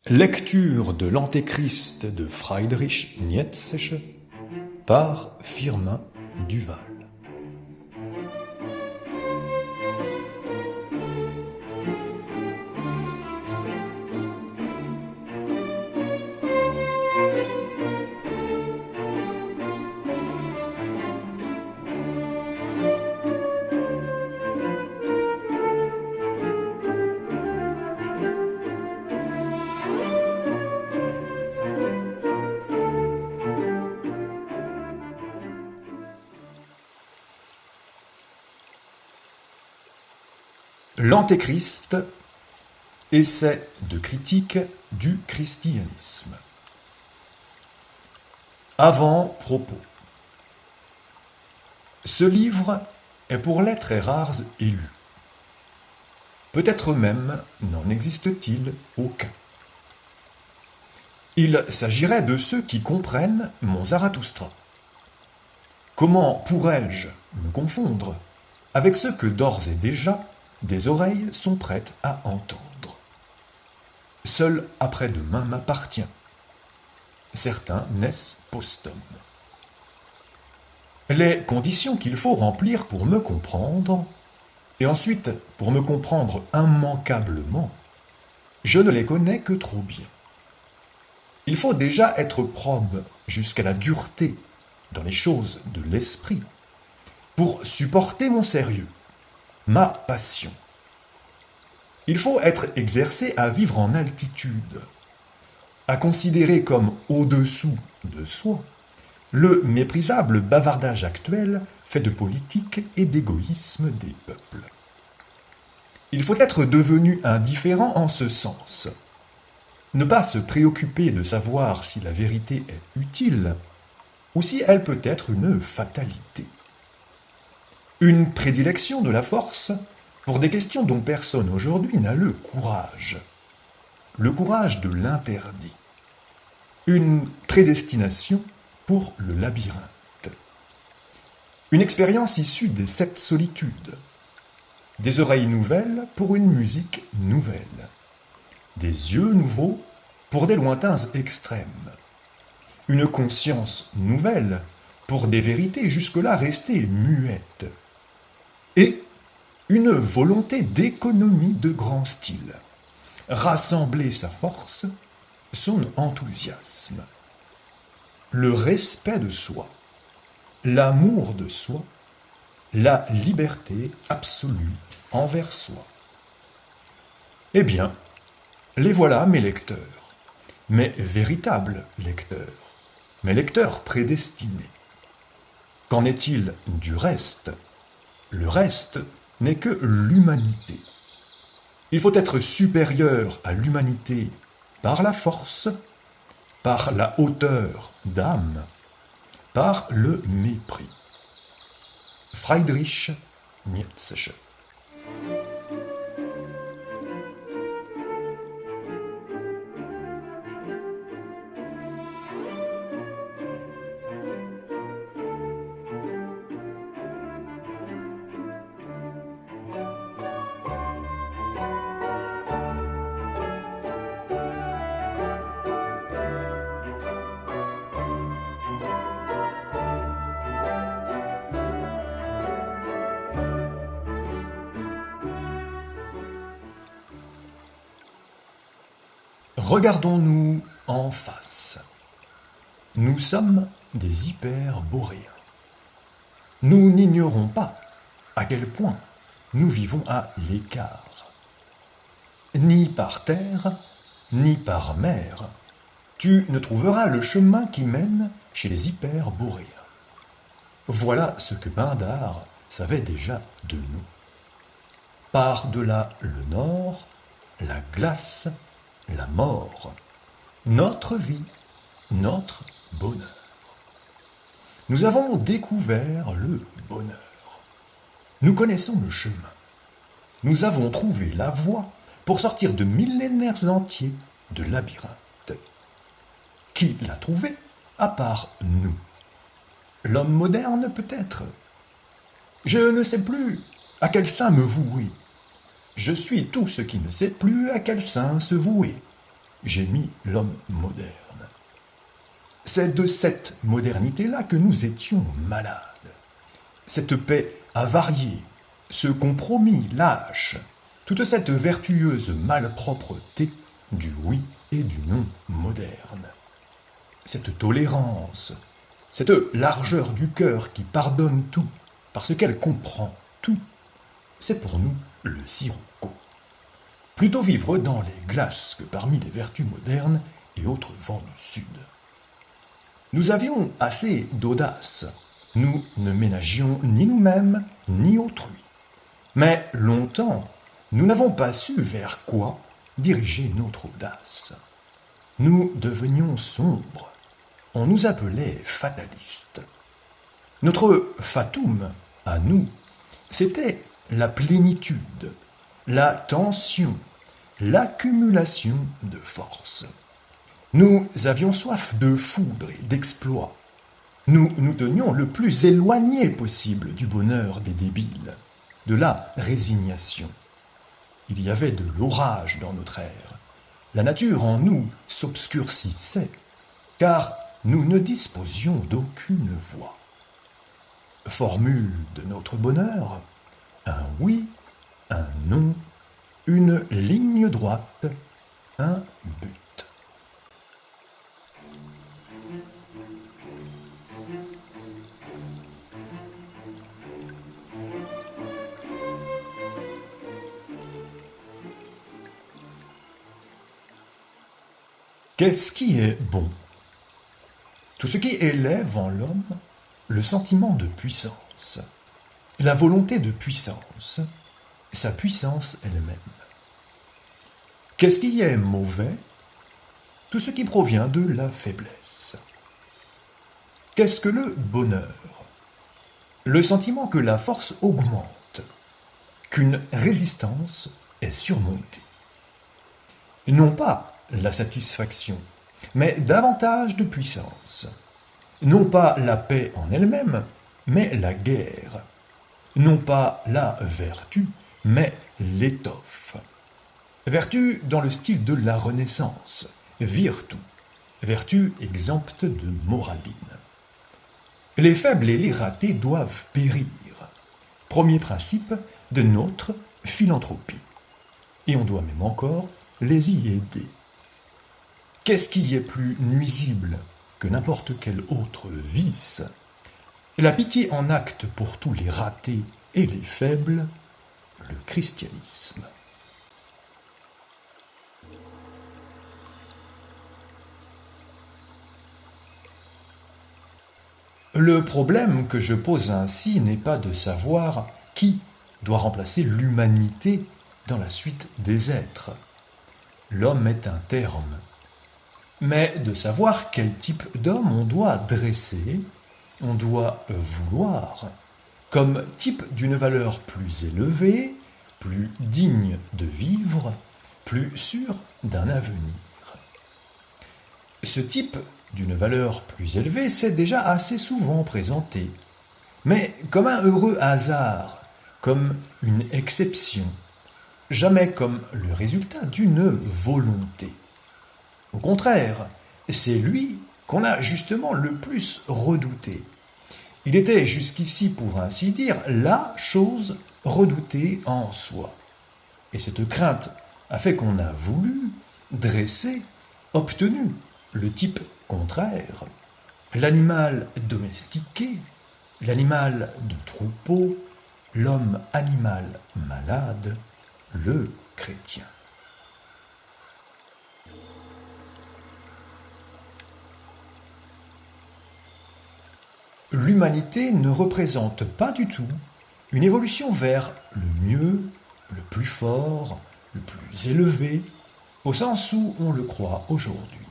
Lecture de l'Antéchrist de Friedrich Nietzsche par Firmin Duval. L'Antéchrist, essai de critique du christianisme. Avant-propos. Ce livre est pour les très rares élus. Peut-être même n'en existe-t-il aucun. Il s'agirait de ceux qui comprennent mon Zarathustra. Comment pourrais-je me confondre avec ceux que d'ores et déjà des oreilles sont prêtes à entendre? Seul après-demain m'appartient. Certains naissent posthumes. Les conditions qu'il faut remplir pour me comprendre, et ensuite pour me comprendre immanquablement, je ne les connais que trop bien. Il faut déjà être probe jusqu'à la dureté dans les choses de l'esprit pour supporter mon sérieux, ma passion. Il faut être exercé à vivre en altitude, à considérer comme au-dessous de soi le méprisable bavardage actuel fait de politique et d'égoïsme des peuples. Il faut être devenu indifférent en ce sens. Ne pas se préoccuper de savoir si la vérité est utile ou si elle peut être une fatalité. Une prédilection de la force pour des questions dont personne aujourd'hui n'a le courage. Le courage de l'interdit. Une prédestination pour le labyrinthe. Une expérience issue des 7 solitudes. Des oreilles nouvelles pour une musique nouvelle. Des yeux nouveaux pour des lointains extrêmes. Une conscience nouvelle pour des vérités jusque-là restées muettes. Et une volonté d'économie de grand style. Rassembler sa force, son enthousiasme. Le respect de soi, l'amour de soi, la liberté absolue envers soi. Eh bien, les voilà mes lecteurs, mes véritables lecteurs, mes lecteurs prédestinés. Qu'en est-il du reste? Le reste n'est que l'humanité. Il faut être supérieur à l'humanité par la force, par la hauteur d'âme, par le mépris. Friedrich Nietzsche. Regardons-nous en face. Nous sommes des hyperboréens. Nous n'ignorons pas à quel point nous vivons à l'écart. Ni par terre, ni par mer, tu ne trouveras le chemin qui mène chez les hyperboréens. Voilà ce que Pindare savait déjà de nous. Par-delà le nord, la glace, la mort, notre vie, notre bonheur. Nous avons découvert le bonheur. Nous connaissons le chemin. Nous avons trouvé la voie pour sortir de millénaires entiers de labyrinthe. Qui l'a trouvé à part nous? L'homme moderne peut-être. Je ne sais plus à quel saint me vouer. Je suis tout ce qui ne sait plus à quel saint se vouer. j'ai mis l'homme moderne. C'est de cette modernité-là que nous étions malades. Cette paix avariée, ce compromis lâche, toute cette vertueuse malpropreté du oui et du non moderne. Cette tolérance, cette largeur du cœur qui pardonne tout, parce qu'elle comprend tout, c'est pour nous le sirocco. Plutôt vivre dans les glaces que parmi les vertus modernes et autres vents du sud. Nous avions assez d'audace. Nous ne ménagions ni nous-mêmes ni autrui. Mais longtemps, nous n'avons pas su vers quoi diriger notre audace. Nous devenions sombres. On nous appelait fatalistes. Notre fatum, à nous, c'était la plénitude, la tension, l'accumulation de force. Nous avions soif de foudre et d'exploit. Nous nous tenions le plus éloigné possible du bonheur des débiles, de la résignation. Il y avait de l'orage dans notre ère. La nature en nous s'obscurcissait, car nous ne disposions d'aucune voix. Formule de notre bonheur, un oui, un non, une ligne droite, un but. Qu'est-ce qui est bon? Tout ce qui élève en l'homme le sentiment de puissance, la volonté de puissance, sa puissance elle-même. Qu'est-ce qui est mauvais? Tout ce qui provient de la faiblesse. Qu'est-ce que le bonheur? Le sentiment que la force augmente, qu'une résistance est surmontée. Non pas la satisfaction, mais davantage de puissance. Non pas la paix en elle-même, mais la guerre. Non pas la vertu, mais l'étoffe. Vertu dans le style de la Renaissance, virtu, vertu exempte de moraline. Les faibles et les ratés doivent périr. Premier principe de notre philanthropie. Et on doit même encore les y aider. Qu'est-ce qui est plus nuisible que n'importe quel autre vice? La pitié en acte pour tous les ratés et les faibles, le christianisme. Le problème que je pose ainsi n'est pas de savoir qui doit remplacer l'humanité dans la suite des êtres. L'homme est un terme. Mais de savoir quel type d'homme on doit dresser, on doit vouloir, comme type d'une valeur plus élevée, plus digne de vivre, plus sûr d'un avenir. Ce type d'une valeur plus élevée s'est déjà assez souvent présenté, mais comme un heureux hasard, comme une exception, jamais comme le résultat d'une volonté. Au contraire, c'est lui qu'on a justement le plus redouté. Il était jusqu'ici, pour ainsi dire, la chose redoutée en soi. Et cette crainte a fait qu'on a voulu, dressé, obtenu le type contraire. L'animal domestiqué, l'animal de troupeau, l'homme animal malade, le chrétien. L'humanité ne représente pas du tout une évolution vers le mieux, le plus fort, le plus élevé, au sens où on le croit aujourd'hui.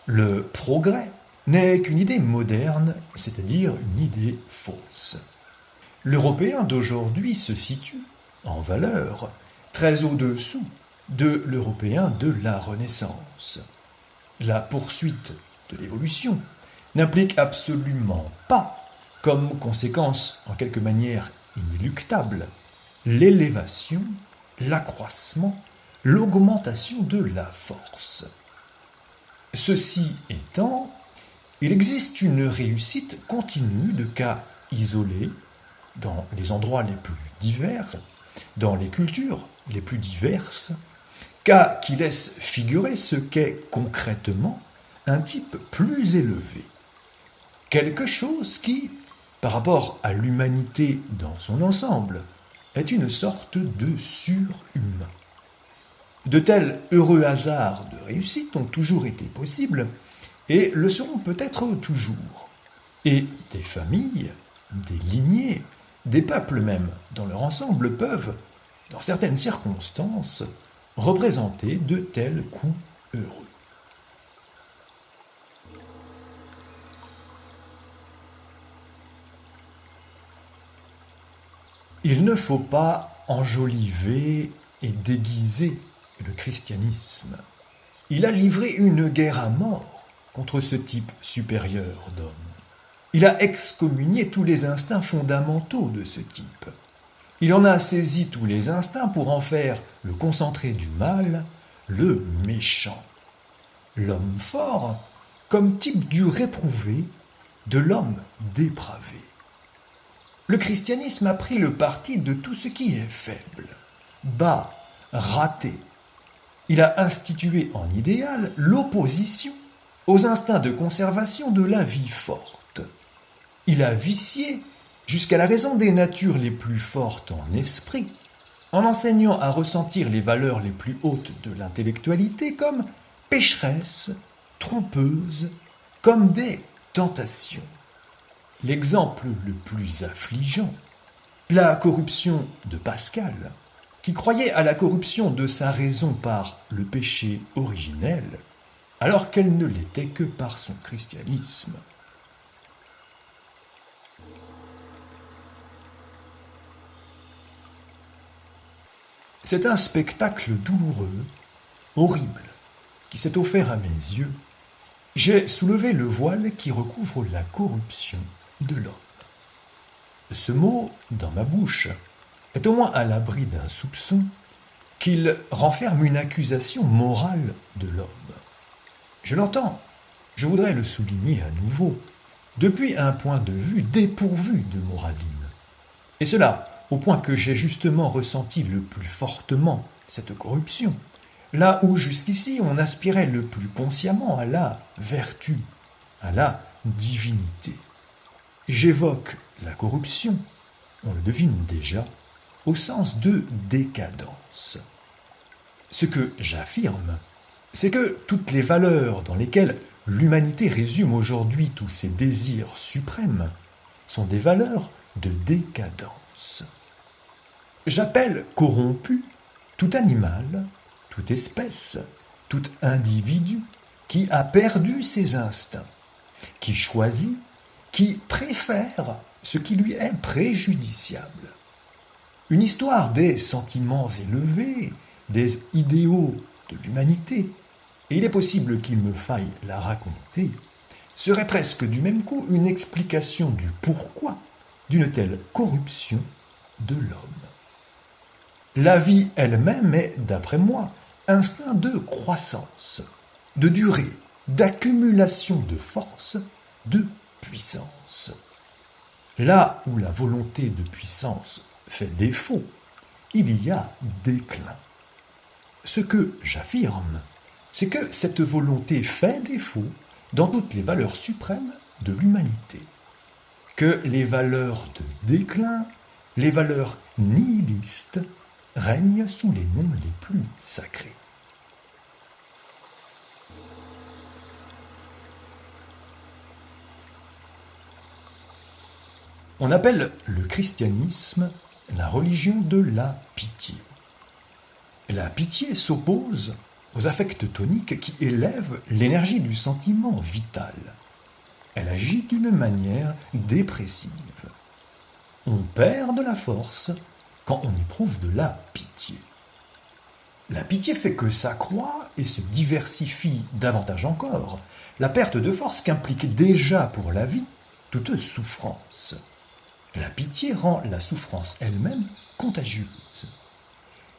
Le progrès n'est qu'une idée moderne, c'est-à-dire une idée fausse. L'Européen d'aujourd'hui se situe, en valeur, très au-dessous de l'Européen de la Renaissance. La poursuite de l'évolution n'implique absolument pas, comme conséquence en quelque manière inéluctable, l'élévation, l'accroissement, l'augmentation de la force. Ceci étant, il existe une réussite continue de cas isolés dans les endroits les plus divers, dans les cultures les plus diverses, cas qui laissent figurer ce qu'est concrètement un type plus élevé. Quelque chose qui, par rapport à l'humanité dans son ensemble, est une sorte de surhumain. De tels heureux hasards de réussite ont toujours été possibles et le seront peut-être toujours. Et des familles, des lignées, des peuples même, dans leur ensemble, peuvent, dans certaines circonstances, représenter de tels coups heureux. Il ne faut pas enjoliver et déguiser le christianisme. Il a livré une guerre à mort contre ce type supérieur d'homme. Il a excommunié tous les instincts fondamentaux de ce type. Il en a saisi tous les instincts pour en faire le concentré du mal, le méchant. L'homme fort comme type du réprouvé, de l'homme dépravé. Le christianisme a pris le parti de tout ce qui est faible, bas, raté. Il a institué en idéal l'opposition aux instincts de conservation de la vie forte. Il a vicié jusqu'à la raison des natures les plus fortes en esprit, en enseignant à ressentir les valeurs les plus hautes de l'intellectualité comme pécheresses, trompeuses, comme des tentations. L'exemple le plus affligeant, la corruption de Pascal, qui croyait à la corruption de sa raison par le péché originel, alors qu'elle ne l'était que par son christianisme. C'est un spectacle douloureux, horrible, qui s'est offert à mes yeux. J'ai soulevé le voile qui recouvre la corruption de l'homme. Ce mot, dans ma bouche, est au moins à l'abri d'un soupçon qu'il renferme une accusation morale de l'homme. Je l'entends, je voudrais le souligner à nouveau, depuis un point de vue dépourvu de moraline. Et cela, au point que j'ai justement ressenti le plus fortement cette corruption, là où jusqu'ici on aspirait le plus consciemment à la vertu, à la divinité. J'évoque la corruption, on le devine déjà, au sens de décadence. Ce que j'affirme, c'est que toutes les valeurs dans lesquelles l'humanité résume aujourd'hui tous ses désirs suprêmes sont des valeurs de décadence. J'appelle corrompu tout animal, toute espèce, tout individu qui a perdu ses instincts, qui choisit, qui préfère ce qui lui est préjudiciable. Une histoire des sentiments élevés, des idéaux de l'humanité, et il est possible qu'il me faille la raconter, serait presque du même coup une explication du pourquoi d'une telle corruption de l'homme. La vie elle-même est, d'après moi, instinct de croissance, de durée, d'accumulation de force, de puissance. Là où la volonté de puissance fait défaut, il y a déclin. Ce que j'affirme, c'est que cette volonté fait défaut dans toutes les valeurs suprêmes de l'humanité. Que les valeurs de déclin, les valeurs nihilistes, règnent sous les noms les plus sacrés. On appelle le christianisme la religion de la pitié. La pitié s'oppose aux affects toniques qui élèvent l'énergie du sentiment vital. Elle agit d'une manière dépressive. On perd de la force quand on éprouve de la pitié. La pitié fait que s'accroît et se diversifie davantage encore la perte de force qu'implique déjà pour la vie toute souffrance. La pitié rend la souffrance elle-même contagieuse.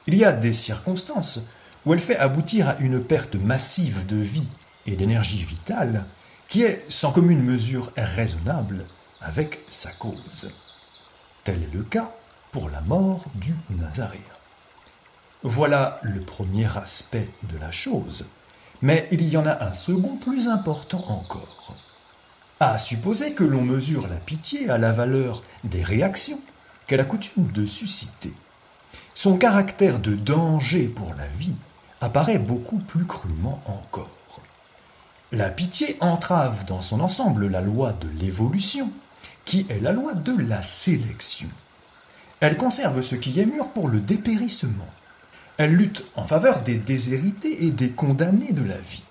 Il y a des circonstances où elle fait aboutir à une perte massive de vie et d'énergie vitale qui est sans commune mesure raisonnable avec sa cause. Tel est le cas pour la mort du Nazaréen. Voilà le premier aspect de la chose, mais il y en a un second plus important encore. À supposer que l'on mesure la pitié à la valeur des réactions qu'elle a coutume de susciter, son caractère de danger pour la vie apparaît beaucoup plus crûment encore. La pitié entrave dans son ensemble la loi de l'évolution, qui est la loi de la sélection. Elle conserve ce qui est mûr pour le dépérissement. Elle lutte en faveur des déshérités et des condamnés de la vie.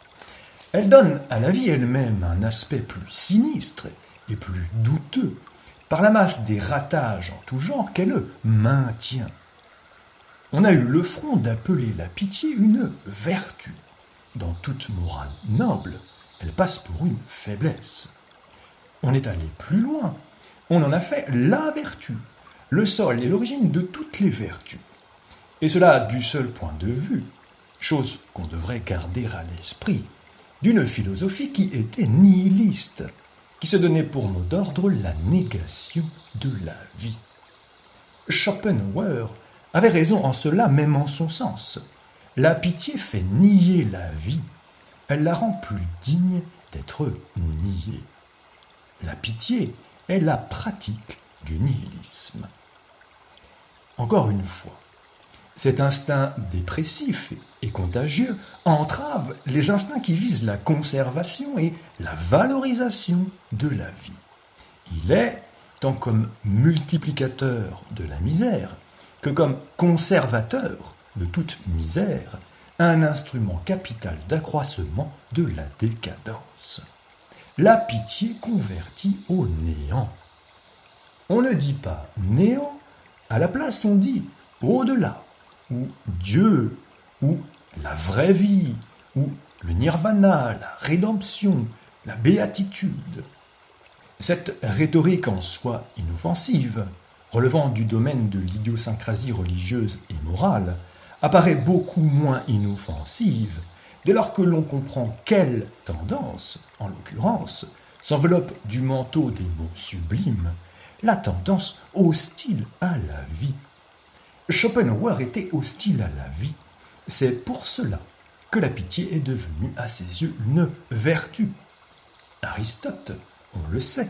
Elle donne à la vie elle-même un aspect plus sinistre et plus douteux, par la masse des ratages en tout genre qu'elle maintient. On a eu le front d'appeler la pitié une vertu. Dans toute morale noble, elle passe pour une faiblesse. On est allé plus loin. On en a fait la vertu, le sol et l'origine de toutes les vertus. Et cela du seul point de vue, chose qu'on devrait garder à l'esprit, d'une philosophie qui était nihiliste, qui se donnait pour mot d'ordre la négation de la vie. Schopenhauer avait raison en cela, même en son sens. La pitié fait nier la vie, elle la rend plus digne d'être niée. La pitié est la pratique du nihilisme. Encore une fois, cet instinct dépressif et contagieux entrave les instincts qui visent la conservation et la valorisation de la vie. Il est, tant comme multiplicateur de la misère que comme conservateur de toute misère, un instrument capital d'accroissement de la décadence. La pitié convertie au néant. On ne dit pas néant, à la place on dit au-delà, ou Dieu, ou la vraie vie, ou le nirvana, la rédemption, la béatitude. Cette rhétorique en soi inoffensive, relevant du domaine de l'idiosyncrasie religieuse et morale, apparaît beaucoup moins inoffensive dès lors que l'on comprend quelle tendance, en l'occurrence, s'enveloppe du manteau des mots sublimes, la tendance hostile à la vie. Schopenhauer était hostile à la vie. C'est pour cela que la pitié est devenue à ses yeux une vertu. Aristote, on le sait,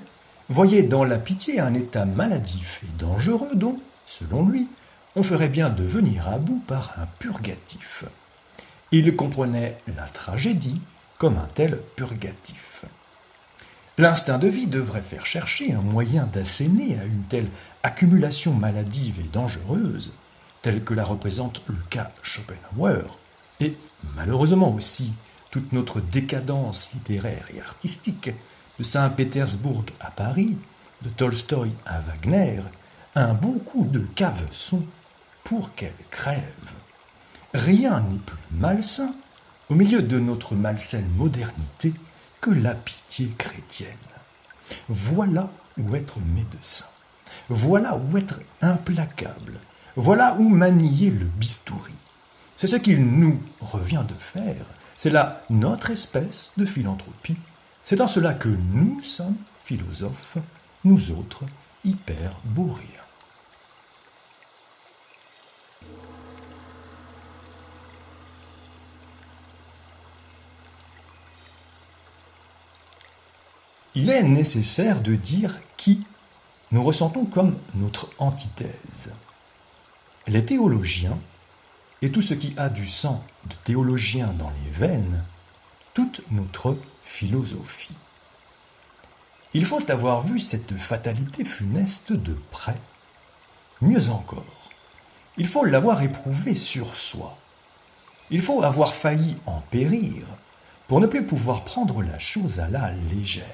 voyait dans la pitié un état maladif et dangereux dont, selon lui, on ferait bien de venir à bout par un purgatif. Il comprenait la tragédie comme un tel purgatif. L'instinct de vie devrait faire chercher un moyen d'asséner à une telle accumulation maladive et dangereuse, telle que la représente le cas Schopenhauer, et malheureusement aussi toute notre décadence littéraire et artistique, de Saint-Pétersbourg à Paris, de Tolstoï à Wagner, un bon coup de caveçon pour qu'elle crève. Rien n'est plus malsain, au milieu de notre malsaine modernité, que la pitié chrétienne. Voilà où être médecin. Voilà où être implacable. Voilà où manier le bistouri. C'est ce qu'il nous revient de faire. C'est là notre espèce de philanthropie. C'est en cela que nous sommes philosophes, nous autres hyperboréens. Il est nécessaire de dire qui nous ressentons comme notre antithèse. Les théologiens, et tout ce qui a du sang de théologien dans les veines, toute notre philosophie. Il faut avoir vu cette fatalité funeste de près. Mieux encore, il faut l'avoir éprouvée sur soi. Il faut avoir failli en périr pour ne plus pouvoir prendre la chose à la légère.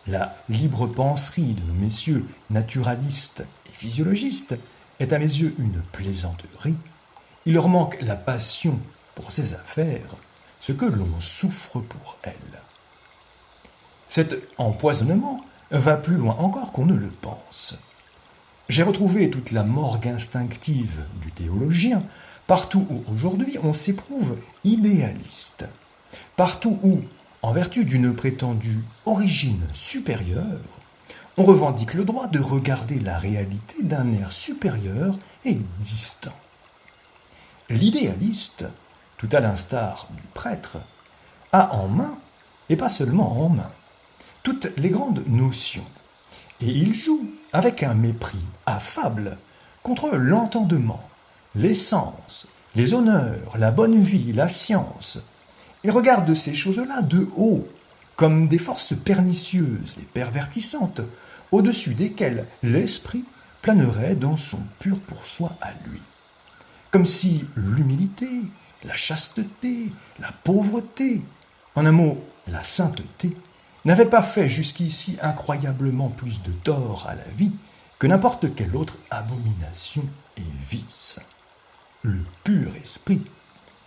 La libre penserie de nos messieurs naturalistes et physiologistes est à mes yeux une plaisanterie. Il leur manque la passion pour ces affaires, ce que l'on souffre pour elles. Cet empoisonnement va plus loin encore qu'on ne le pense. J'ai retrouvé toute la morgue instinctive du théologien Partout où aujourd'hui on s'éprouve idéaliste, partout où, en vertu d'une prétendue origine supérieure, on revendique le droit de regarder la réalité d'un air supérieur et distant. L'idéaliste, tout à l'instar du prêtre, a en main, et pas seulement en main, toutes les grandes notions, et il joue avec un mépris affable contre l'entendement, l'essence, les honneurs, la bonne vie, la science. Il regarde ces choses-là de haut, comme des forces pernicieuses et pervertissantes, au-dessus desquelles l'esprit planerait dans son pur pour-soi à lui. Comme si l'humilité, la chasteté, la pauvreté, en un mot, la sainteté, n'avaient pas fait jusqu'ici incroyablement plus de tort à la vie que n'importe quelle autre abomination et vice. Le pur esprit,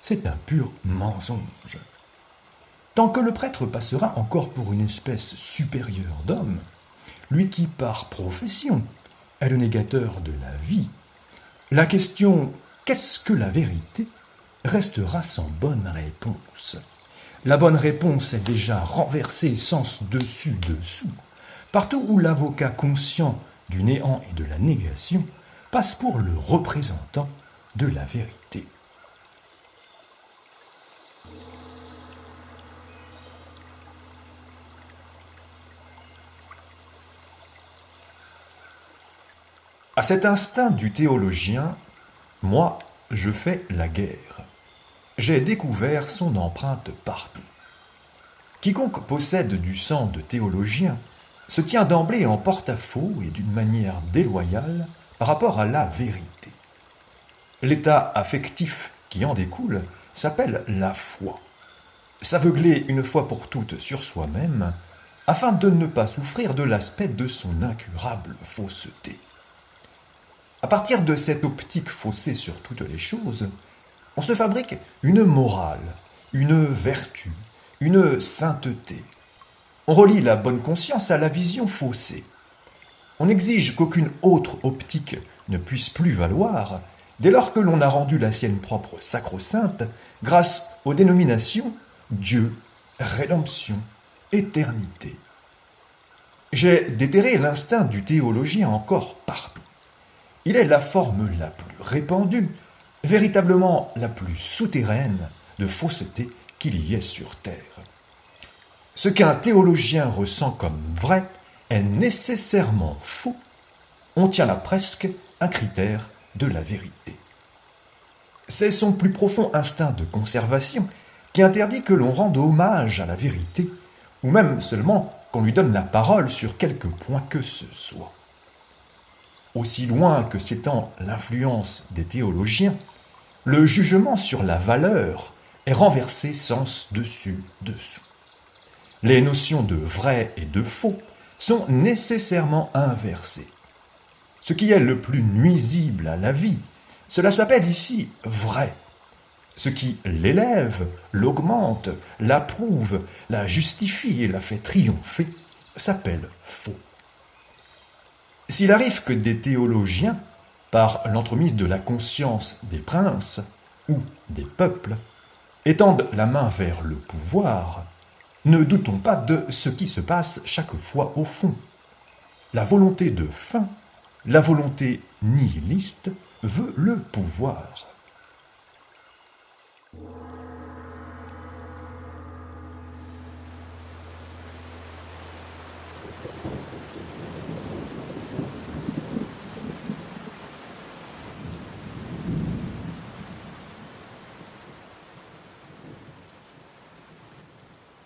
c'est un pur mensonge. Tant que le prêtre passera encore pour une espèce supérieure d'homme, lui qui par profession est le négateur de la vie, la question « qu'est-ce que la vérité ?» restera sans bonne réponse. La bonne réponse est déjà renversée sens dessus-dessous, partout où l'avocat conscient du néant et de la négation passe pour le représentant de la vérité. À cet instinct du théologien, moi, je fais la guerre. J'ai découvert son empreinte partout. Quiconque possède du sang de théologien se tient d'emblée en porte-à-faux et d'une manière déloyale par rapport à la vérité. L'état affectif qui en découle s'appelle la foi. S'aveugler une fois pour toutes sur soi-même afin de ne pas souffrir de l'aspect de son incurable fausseté. À partir de cette optique faussée sur toutes les choses, on se fabrique une morale, une vertu, une sainteté. On relie la bonne conscience à la vision faussée. On exige qu'aucune autre optique ne puisse plus valoir dès lors que l'on a rendu la sienne propre sacro-sainte grâce aux dénominations Dieu, rédemption, éternité. J'ai déterré l'instinct du théologien encore partout. Il est la forme la plus répandue, véritablement la plus souterraine de fausseté qu'il y ait sur terre. Ce qu'un théologien ressent comme vrai est nécessairement faux. On tient là presque un critère de la vérité. C'est son plus profond instinct de conservation qui interdit que l'on rende hommage à la vérité, ou même seulement qu'on lui donne la parole sur quelque point que ce soit. Aussi loin que s'étend l'influence des théologiens, le jugement sur la valeur est renversé sens dessus-dessous. Les notions de vrai et de faux sont nécessairement inversées. Ce qui est le plus nuisible à la vie, cela s'appelle ici vrai. Ce qui l'élève, l'augmente, l'approuve, la justifie et la fait triompher, s'appelle faux. S'il arrive que des théologiens, par l'entremise de la conscience des princes ou des peuples, étendent la main vers le pouvoir, ne doutons pas de ce qui se passe chaque fois au fond. La volonté de fin, la volonté nihiliste, veut le pouvoir.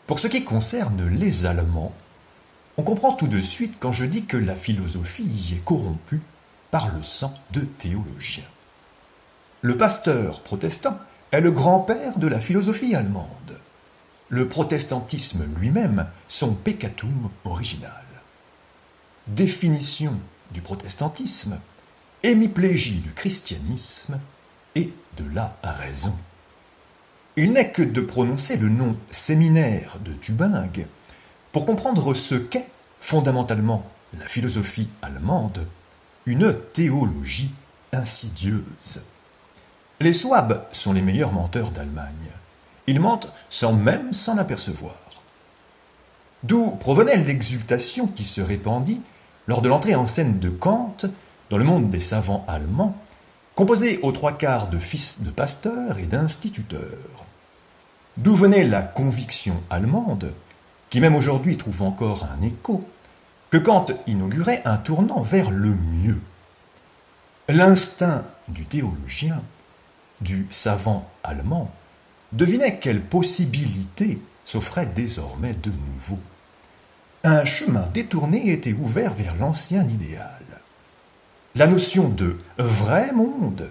Pour ce qui concerne les Allemands, on comprend tout de suite quand je dis que la philosophie y est corrompue par le sang de théologiens. Le Pasteur protestant est le grand-père de la philosophie allemande. Le protestantisme lui-même, son peccatum original. Définition du protestantisme, hémiplégie du christianisme et de la raison. Il n'est que de prononcer le nom séminaire de Tübingen pour comprendre ce qu'est fondamentalement la philosophie allemande, une théologie insidieuse. Les Souabes sont les meilleurs menteurs d'Allemagne. Ils mentent sans même s'en apercevoir. D'où provenait l'exultation qui se répandit lors de l'entrée en scène de Kant dans le monde des savants allemands, composé aux trois quarts de fils de pasteurs et d'instituteurs. D'où venait la conviction allemande, qui même aujourd'hui trouve encore un écho, que Kant inaugurait un tournant vers le mieux. L'instinct du théologien, du savant allemand, devinait quelles possibilités s'offraient désormais de nouveau. Un chemin détourné était ouvert vers l'ancien idéal. La notion de vrai monde,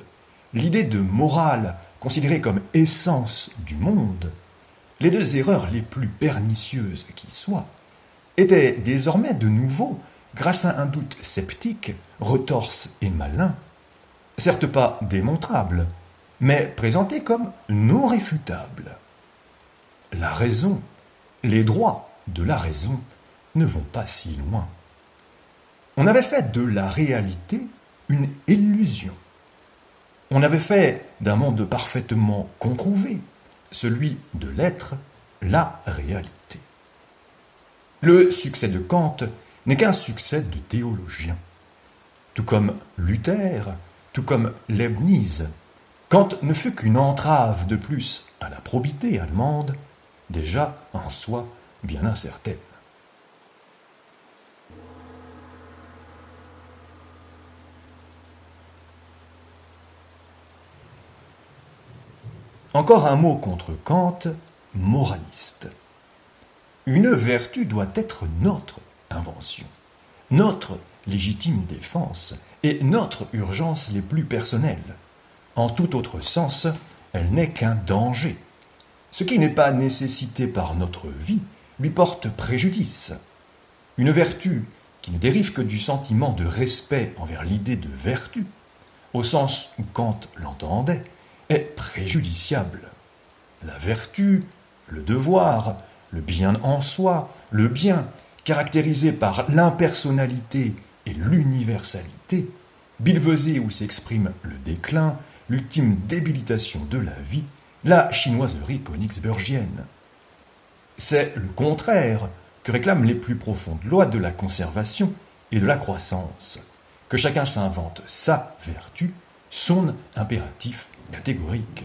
l'idée de morale considérée comme essence du monde, les deux erreurs les plus pernicieuses qui soient, étaient désormais de nouveau, grâce à un doute sceptique, retorse et malin, certes pas démontrable, mais présenté comme non réfutable. La raison, les droits de la raison ne vont pas si loin. On avait fait de la réalité une illusion. On avait fait d'un monde parfaitement comprouvé, celui de l'être, la réalité. Le succès de Kant n'est qu'un succès de théologien. Tout comme Luther, tout comme Leibniz, Kant ne fut qu'une entrave de plus à la probité allemande, déjà en soi bien incertaine. Encore un mot contre Kant, moraliste. Une vertu doit être notre invention, notre légitime défense et notre urgence les plus personnelles. En tout autre sens, elle n'est qu'un danger. Ce qui n'est pas nécessité par notre vie lui porte préjudice. Une vertu qui ne dérive que du sentiment de respect envers l'idée de vertu, au sens où Kant l'entendait, est préjudiciable. La vertu, le devoir, le bien en soi, le bien, caractérisé par l'impersonnalité et l'universalité, billevesé où s'exprime le déclin, l'ultime débilitation de la vie, la chinoiserie königsbergienne. C'est le contraire que réclament les plus profondes lois de la conservation et de la croissance, que chacun s'invente sa vertu, son impératif catégorique.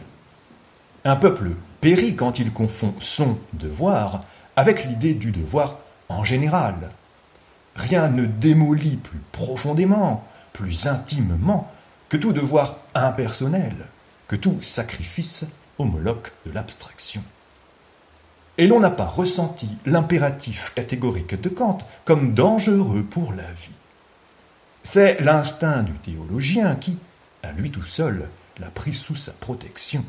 Un peuple périt quand il confond son devoir avec l'idée du devoir en général. Rien ne démolit plus profondément, plus intimement, que tout devoir impersonnel, que tout sacrifice homologue de l'abstraction. Et l'on n'a pas ressenti l'impératif catégorique de Kant comme dangereux pour la vie. C'est l'instinct du théologien qui, à lui tout seul, l'a pris sous sa protection.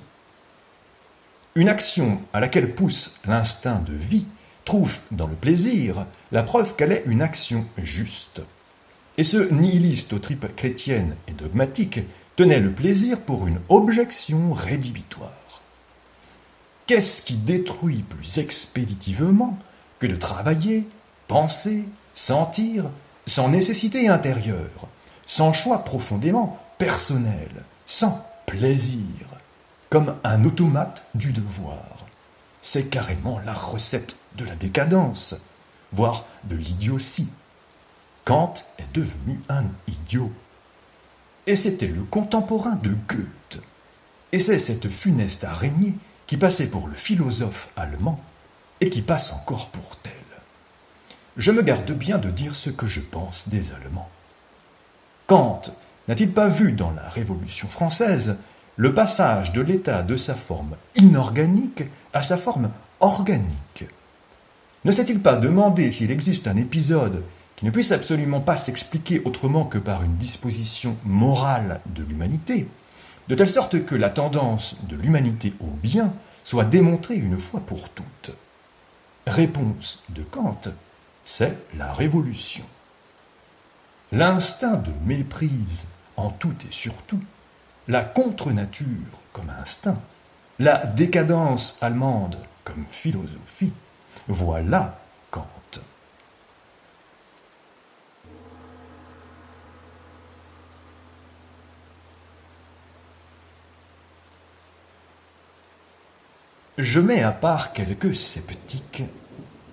Une action à laquelle pousse l'instinct de vie trouve dans le plaisir la preuve qu'elle est une action juste. Et ce nihiliste aux tripes chrétiennes et dogmatique tenait le plaisir pour une objection rédhibitoire. Qu'est-ce qui détruit plus expéditivement que de travailler, penser, sentir, sans nécessité intérieure, sans choix profondément personnel, sans plaisir, comme un automate du devoir? C'est carrément la recette de la décadence, voire de l'idiotie. Kant est devenu un idiot. Et c'était le contemporain de Goethe. Et c'est cette funeste araignée qui passait pour le philosophe allemand et qui passe encore pour tel. Je me garde bien de dire ce que je pense des Allemands. Kant n'a-t-il pas vu dans la Révolution française le passage de l'état de sa forme inorganique à sa forme organique? Ne s'est-il pas demandé s'il existe un épisode qui ne puisse absolument pas s'expliquer autrement que par une disposition morale de l'humanité, de telle sorte que la tendance de l'humanité au bien soit démontrée une fois pour toutes? Réponse de Kant, c'est la révolution. L'instinct de méprise en tout et surtout, la contre-nature comme instinct, la décadence allemande comme philosophie, voilà Kant. je mets à part quelques sceptiques,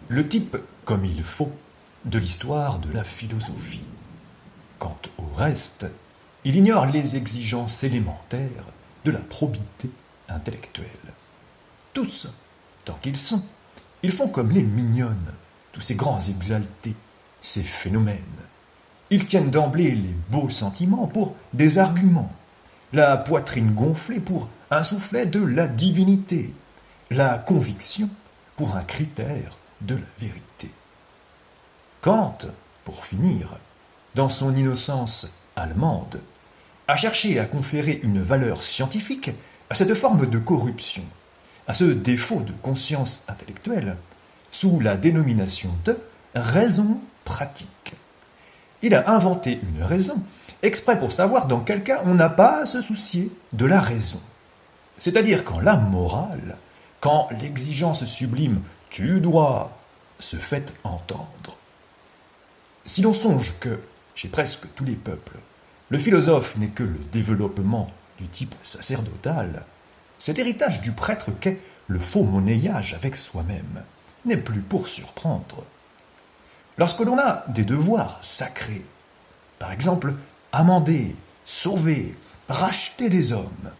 le type, comme il faut, de l'histoire de la philosophie. Quant au reste, il ignore les exigences élémentaires de la probité intellectuelle. Tous, tant qu'ils sont, ils font comme les mignonnes, tous ces grands exaltés, ces phénomènes. Ils tiennent d'emblée les beaux sentiments pour des arguments, la poitrine gonflée pour un soufflet de la divinité, la conviction pour un critère de la vérité. Kant, pour finir, dans son innocence allemande, a cherché à conférer une valeur scientifique à cette forme de corruption, à ce défaut de conscience intellectuelle, sous la dénomination de raison pratique. Il a inventé une raison, exprès pour savoir dans quel cas on n'a pas à se soucier de la raison. C'est-à-dire quand la morale, quand l'exigence sublime tu dois se fait entendre. Si l'on songe que, chez presque tous les peuples, le philosophe n'est que le développement du type sacerdotal, cet héritage du prêtre qu'est le faux monnayage avec soi-même n'est plus pour surprendre. Lorsque l'on a des devoirs sacrés, par exemple amender, sauver, racheter des hommes,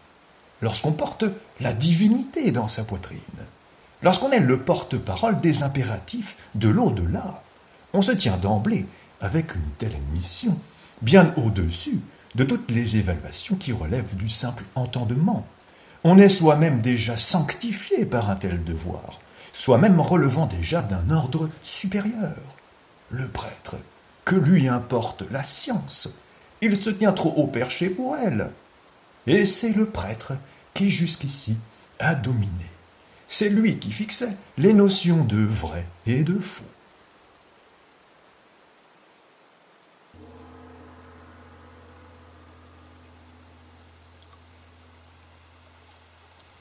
lorsqu'on porte la divinité dans sa poitrine, lorsqu'on est le porte-parole des impératifs de l'au-delà, on se tient d'emblée avec une telle mission, bien au-dessus de toutes les évaluations qui relèvent du simple entendement. On est soi-même déjà sanctifié par un tel devoir, soi-même relevant déjà d'un ordre supérieur. Le prêtre, que lui importe la science, il se tient trop haut perché pour elle. Et c'est le prêtre qui jusqu'ici a dominé. C'est lui qui fixait les notions de vrai et de faux.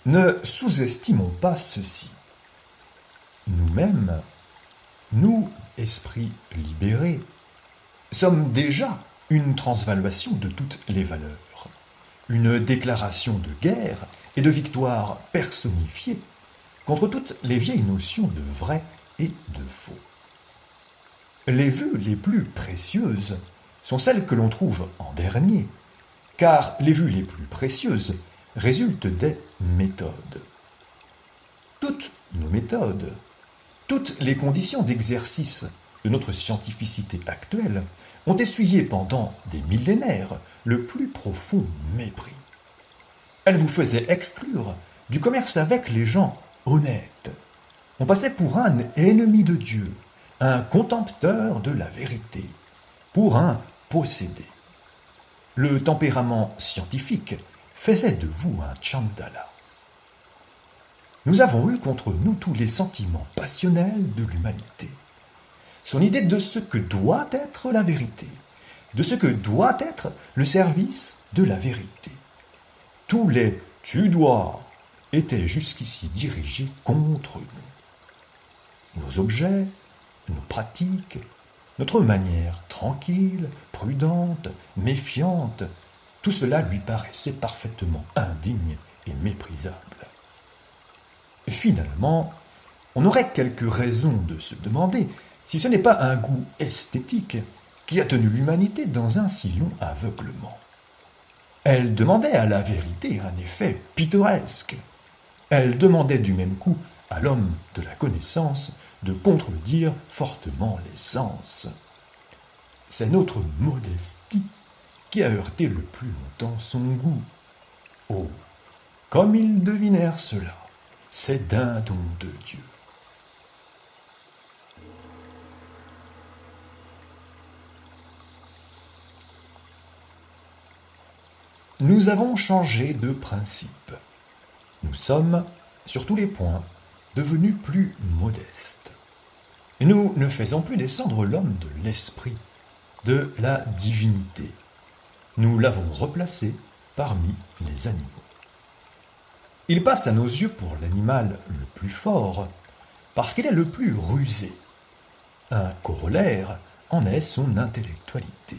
Ne sous-estimons pas ceci. Nous-mêmes, nous, esprits libérés, sommes déjà une transvaluation de toutes les valeurs, une déclaration de guerre et de victoire personnifiée contre toutes les vieilles notions de vrai et de faux. Les vues les plus précieuses sont celles que l'on trouve en dernier, car les vues les plus précieuses résultent des méthodes. Toutes nos méthodes, toutes les conditions d'exercice de notre scientificité actuelle ont essuyé pendant des millénaires le plus profond mépris. Elles vous faisaient exclure du commerce avec les gens honnêtes. On passait pour un ennemi de Dieu, un contempteur de la vérité, pour un possédé. Le tempérament scientifique faisait de vous un Chandala. Nous avons eu contre nous tous les sentiments passionnels de l'humanité. Son idée de ce que doit être la vérité, de ce que doit être le service de la vérité. Tous les « tu dois » étaient jusqu'ici dirigés contre nous. Nos objets, nos pratiques, notre manière tranquille, prudente, méfiante, tout cela lui paraissait parfaitement indigne et méprisable. Finalement, on aurait quelques raisons de se demander si ce n'est pas un goût esthétique qui a tenu l'humanité dans un si long aveuglement. Elle demandait à la vérité un effet pittoresque. Elle demandait du même coup à l'homme de la connaissance de contredire fortement les sens. C'est notre modestie qui a heurté le plus longtemps son goût. Oh, comme ils devinèrent cela, c'est d'un don de Dieu. Nous avons changé de principe. Nous sommes, sur tous les points, devenus plus modestes. Nous ne faisons plus descendre l'homme de l'esprit, de la divinité. Nous l'avons replacé parmi les animaux. Il passe à nos yeux pour l'animal le plus fort, parce qu'il est le plus rusé. Un corollaire en est son intellectualité.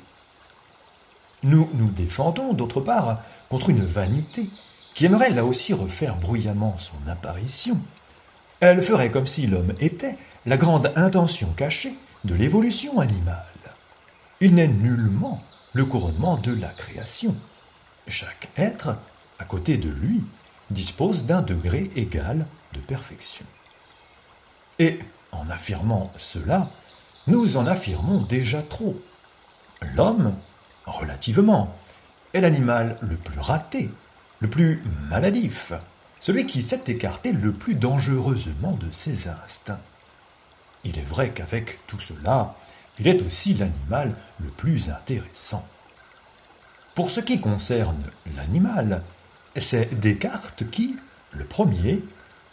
Nous nous défendons, d'autre part, contre une vanité qui aimerait là aussi refaire bruyamment son apparition, Elle ferait comme si l'homme était la grande intention cachée de l'évolution animale. Il n'est nullement le couronnement de la création. Chaque être, à côté de lui, dispose d'un degré égal de perfection. Et en affirmant cela, nous en affirmons déjà trop. L'homme, relativement, est l'animal le plus raté, le plus maladif, celui qui s'est écarté le plus dangereusement de ses instincts. Il est vrai qu'avec tout cela, il est aussi l'animal le plus intéressant. Pour ce qui concerne l'animal, c'est Descartes qui, le premier,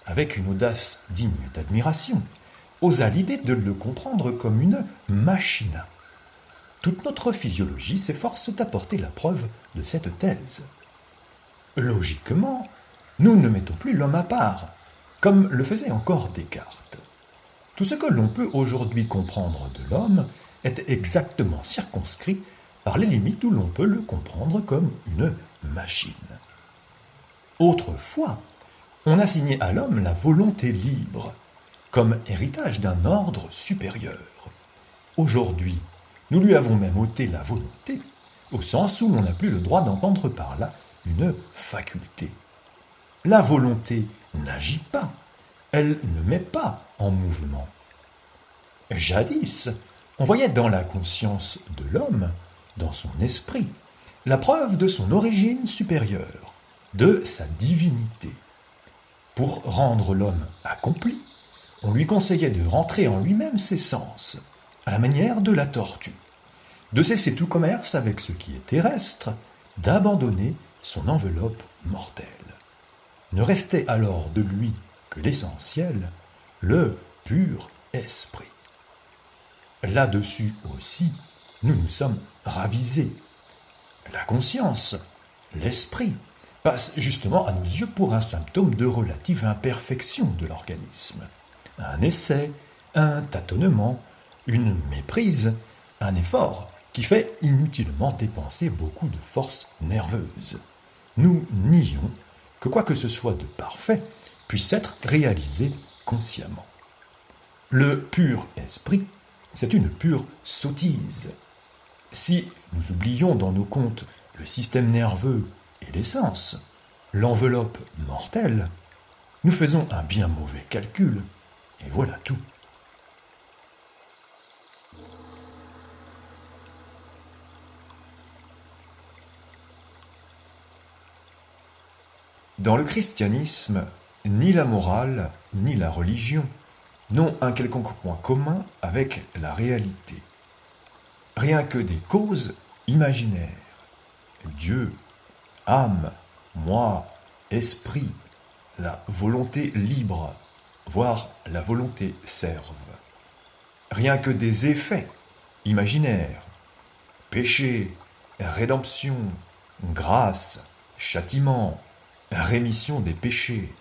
avec une audace digne d'admiration, osa l'idée de le comprendre comme une machina. Toute notre physiologie s'efforce d'apporter la preuve de cette thèse. Logiquement, nous ne mettons plus l'homme à part, comme le faisait encore Descartes. Tout ce que l'on peut aujourd'hui comprendre de l'homme est exactement circonscrit par les limites où l'on peut le comprendre comme une machine. Autrefois, on assignait à l'homme la volonté libre, comme héritage d'un ordre supérieur. Aujourd'hui, nous lui avons même ôté la volonté, au sens où l'on n'a plus le droit d'entendre par là une faculté. La volonté n'agit pas, elle ne met pas en mouvement. Jadis, on voyait dans la conscience de l'homme, dans son esprit, la preuve de son origine supérieure, de sa divinité. Pour rendre l'homme accompli, on lui conseillait de rentrer en lui-même ses sens, à la manière de la tortue, de cesser tout commerce avec ce qui est terrestre, d'abandonner son enveloppe mortelle. Ne restait alors de lui que l'essentiel, le pur esprit. Là-dessus aussi, nous nous sommes ravisés. La conscience, l'esprit, passe justement à nos yeux pour un symptôme de relative imperfection de l'organisme. Un essai, un tâtonnement, une méprise, un effort qui fait inutilement dépenser beaucoup de forces nerveuses. Nous nions que quoi que ce soit de parfait puisse être réalisé consciemment. Le pur esprit, c'est une pure sottise. Si nous oublions dans nos comptes le système nerveux et l'essence, l'enveloppe mortelle, nous faisons un bien mauvais calcul, et voilà tout. Dans le christianisme, ni la morale, ni la religion n'ont un quelconque point commun avec la réalité. Rien que des causes imaginaires. Dieu, âme, moi, esprit, la volonté libre, voire la volonté serve. Rien que des effets imaginaires. Péché, rédemption, grâce, châtiment, rémission des péchés.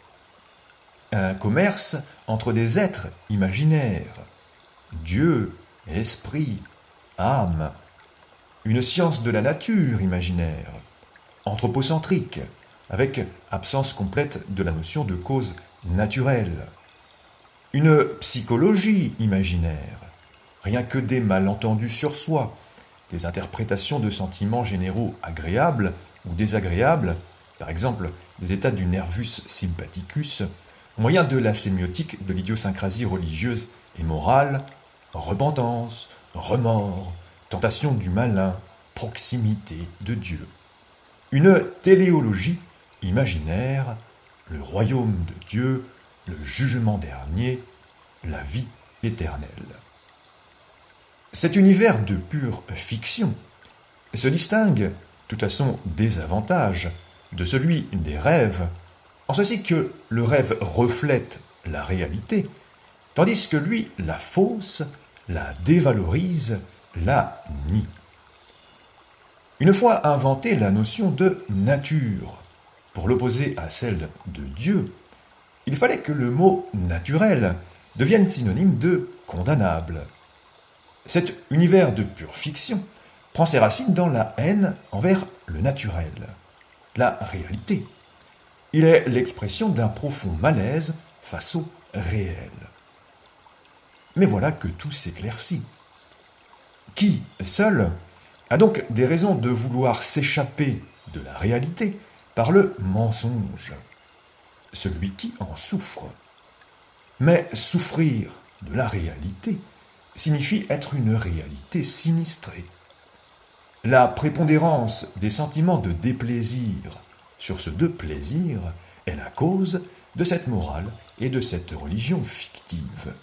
Un commerce entre des êtres imaginaires. Dieu, esprit, âme. Une science de la nature imaginaire, anthropocentrique, avec absence complète de la notion de cause naturelle. Une psychologie imaginaire, rien que des malentendus sur soi, des interprétations de sentiments généraux agréables ou désagréables, par exemple des états du nervus sympathicus, moyen de la sémiotique de l'idiosyncrasie religieuse et morale, repentance, remords, tentation du malin, proximité de Dieu. Une téléologie imaginaire, le royaume de Dieu, le jugement dernier, la vie éternelle. Cet univers de pure fiction se distingue, tout à son désavantage, de celui des rêves, en ceci que le rêve reflète la réalité, tandis que lui la fausse, la dévalorise, la nie. Une fois inventée la notion de nature, pour l'opposer à celle de Dieu, il fallait que le mot naturel devienne synonyme de condamnable. Cet univers de pure fiction prend ses racines dans la haine envers le naturel, la réalité. Il est l'expression d'un profond malaise face au réel. Mais voilà que tout s'éclaircit. Qui, seul, a donc des raisons de vouloir s'échapper de la réalité par le mensonge? Celui qui en souffre. Mais souffrir de la réalité signifie être une réalité sinistrée. La prépondérance des sentiments de déplaisir sur ceux de plaisir est la cause de cette morale et de cette religion fictive.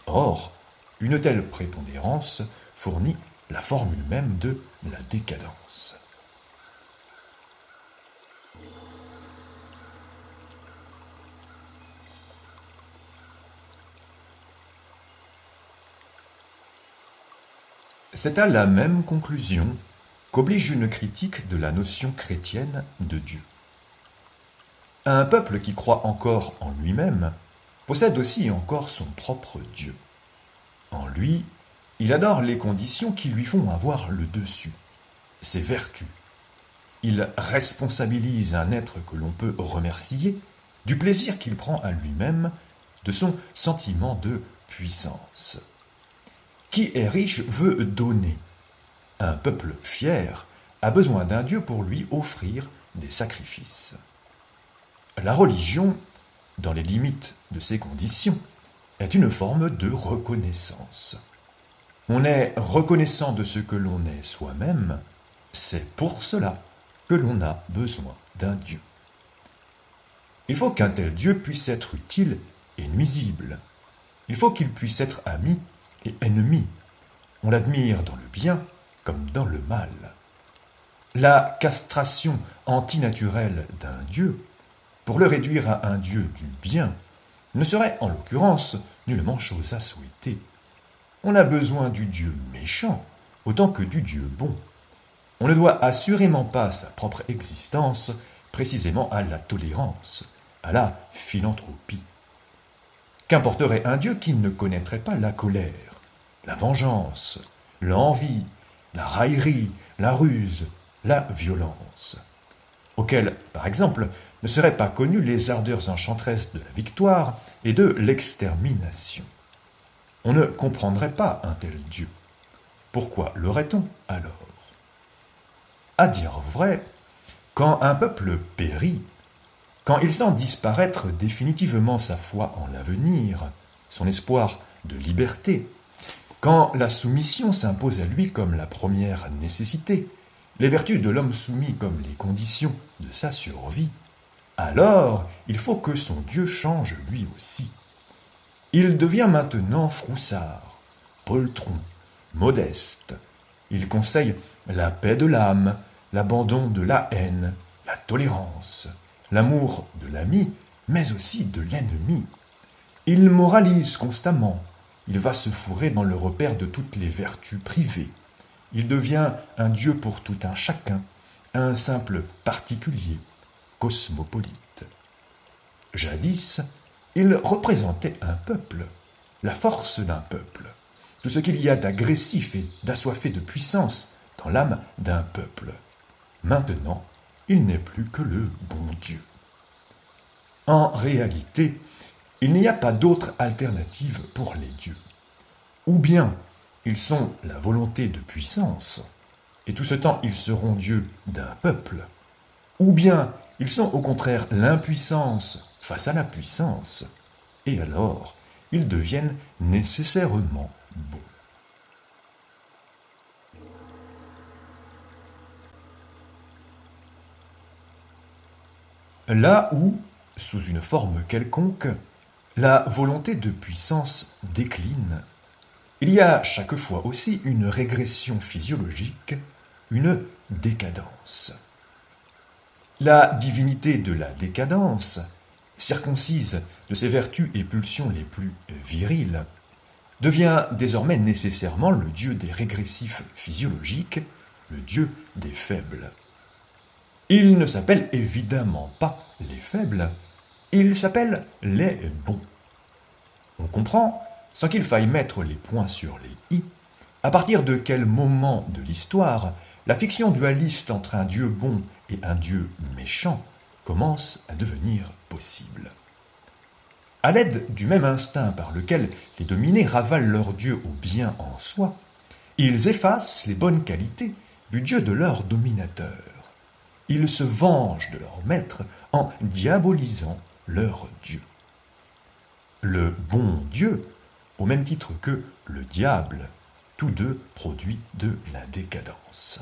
Or, une telle prépondérance fournit la formule même de la décadence. C'est à la même conclusion qu'oblige une critique de la notion chrétienne de Dieu. Un peuple qui croit encore en lui-même possède aussi encore son propre Dieu. En lui, il adore les conditions qui lui font avoir le dessus, ses vertus. Il responsabilise un être que l'on peut remercier du plaisir qu'il prend à lui-même, de son sentiment de puissance. Qui est riche veut donner. Un peuple fier a besoin d'un Dieu pour lui offrir des sacrifices. La religion, dans les limites de ces conditions, est une forme de reconnaissance. On est reconnaissant de ce que l'on est soi-même, c'est pour cela que l'on a besoin d'un Dieu. Il faut qu'un tel Dieu puisse être utile et nuisible. Il faut qu'il puisse être ami et ennemi. On l'admire dans le bien comme dans le mal. La castration antinaturelle d'un Dieu, pour le réduire à un Dieu du bien, ne serait en l'occurrence nullement chose à souhaiter. On a besoin du Dieu méchant autant que du Dieu bon. On ne doit assurément pas sa propre existence précisément à la tolérance, à la philanthropie. Qu'importerait un Dieu qui ne connaîtrait pas la colère, la vengeance, l'envie, la raillerie, la ruse, la violence, auquel, par exemple, ne seraient pas connues les ardeurs enchanteresses de la victoire et de l'extermination. On ne comprendrait pas un tel Dieu. Pourquoi l'aurait-on alors? À dire vrai, quand un peuple périt, quand il sent disparaître définitivement sa foi en l'avenir, son espoir de liberté, quand la soumission s'impose à lui comme la première nécessité, les vertus de l'homme soumis comme les conditions de sa survie, alors il faut que son Dieu change lui aussi. Il devient maintenant froussard, poltron, modeste. Il conseille la paix de l'âme, l'abandon de la haine, la tolérance, l'amour de l'ami, mais aussi de l'ennemi. Il moralise constamment. Il va se fourrer dans le repère de toutes les vertus privées. Il devient un Dieu pour tout un chacun, un simple particulier, cosmopolite. Jadis, il représentait un peuple, la force d'un peuple, tout ce qu'il y a d'agressif et d'assoiffé de puissance dans l'âme d'un peuple. Maintenant, il n'est plus que le bon Dieu. En réalité, il n'y a pas d'autre alternative pour les dieux. Ou bien ils sont la volonté de puissance, et tout ce temps ils seront dieux d'un peuple, ou bien ils sont au contraire l'impuissance face à la puissance, et alors ils deviennent nécessairement bons. Là où, sous une forme quelconque, la volonté de puissance décline, il y a chaque fois aussi une régression physiologique, une décadence. La divinité de la décadence, circoncise de ses vertus et pulsions les plus viriles, devient désormais nécessairement le dieu des régressifs physiologiques, le dieu des faibles. Il ne s'appelle évidemment pas les faibles, il s'appelle les bons. On comprend, sans qu'il faille mettre les points sur les i, à partir de quel moment de l'histoire la fiction dualiste entre un Dieu bon et un Dieu méchant commence à devenir possible. À l'aide du même instinct par lequel les dominés ravalent leur Dieu au bien en soi, ils effacent les bonnes qualités du Dieu de leur dominateur. Ils se vengent de leur maître en diabolisant leur Dieu. Le bon Dieu, au même titre que le diable, tous deux produits de la décadence.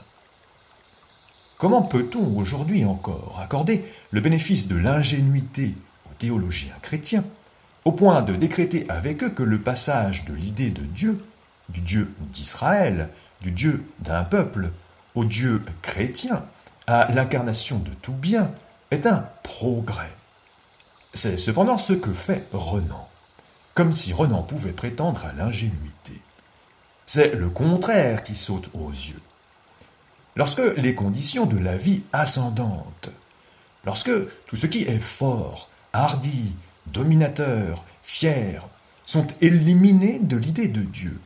Comment peut-on aujourd'hui encore accorder le bénéfice de l'ingénuité aux théologiens chrétiens, au point de décréter avec eux que le passage de l'idée de Dieu, du Dieu d'Israël, du Dieu d'un peuple, au Dieu chrétien, à l'incarnation de tout bien, est un progrès? C'est cependant ce que fait Renan, comme si Renan pouvait prétendre à l'ingénuité. C'est le contraire qui saute aux yeux. Lorsque les conditions de la vie ascendante, lorsque tout ce qui est fort, hardi, dominateur, fier, sont éliminés de l'idée de Dieu,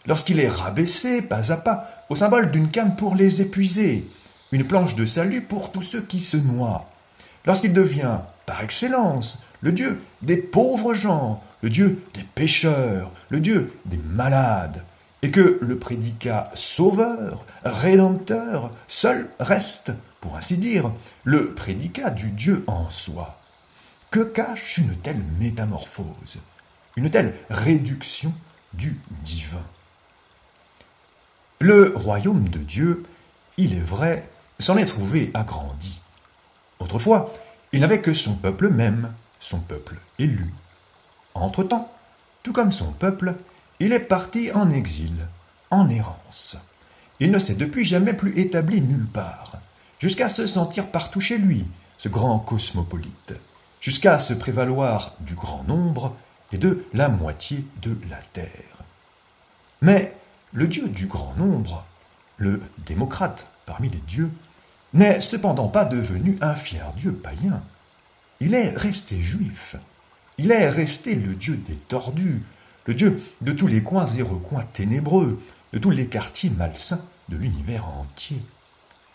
lorsqu'il est rabaissé pas à pas au symbole d'une canne pour les épuiser, une planche de salut pour tous ceux qui se noient, lorsqu'il devient, par excellence, le Dieu des pauvres gens, le Dieu des pécheurs, le Dieu des malades, et que le prédicat sauveur, rédempteur, seul reste, pour ainsi dire, le prédicat du Dieu en soi. Que cache une telle métamorphose, une telle réduction du divin? Le royaume de Dieu, il est vrai, s'en est trouvé agrandi. Autrefois, il n'avait que son peuple même, son peuple élu. Entre-temps, tout comme son peuple, il est parti en exil, en errance. Il ne s'est depuis jamais plus établi nulle part, jusqu'à se sentir partout chez lui, ce grand cosmopolite, jusqu'à se prévaloir du grand nombre et de la moitié de la terre. Mais le Dieu du grand nombre, le démocrate parmi les dieux, n'est cependant pas devenu un fier Dieu païen. Il est resté juif. Il est resté le Dieu des tordus, le Dieu de tous les coins et recoins ténébreux, de tous les quartiers malsains de l'univers entier.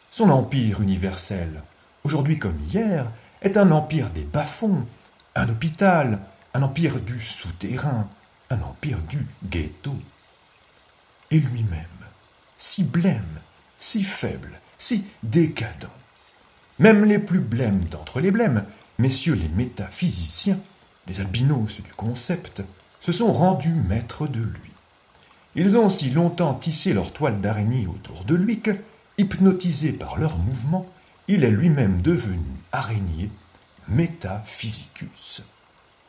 Son empire universel, aujourd'hui comme hier, est un empire des bas-fonds, un hôpital, un empire du souterrain, un empire du ghetto. Et lui-même, si blême, si faible, si décadent. Même les plus blêmes d'entre les blêmes, messieurs les métaphysiciens, les albinos du concept, se sont rendus maîtres de lui. Ils ont si longtemps tissé leur toile d'araignée autour de lui que, hypnotisé par leurs mouvements, il est lui-même devenu araignée, métaphysicus.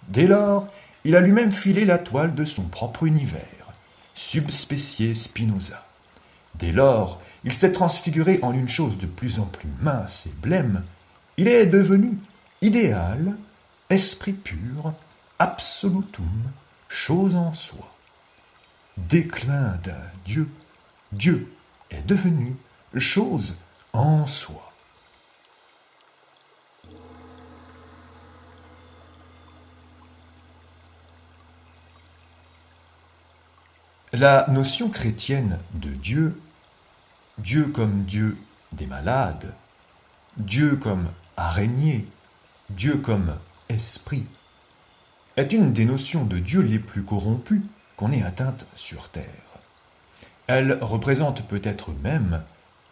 Dès lors, il a lui-même filé la toile de son propre univers, subspécié Spinoza. Dès lors, il s'est transfiguré en une chose de plus en plus mince et blême. Il est devenu idéal, esprit pur, absolutum, chose en soi. Déclin d'un Dieu, Dieu est devenu chose en soi. La notion chrétienne de Dieu, Dieu comme Dieu des malades, Dieu comme araignée, Dieu comme esprit, est une des notions de Dieu les plus corrompues qu'on ait atteintes sur Terre. Elle représente peut-être même,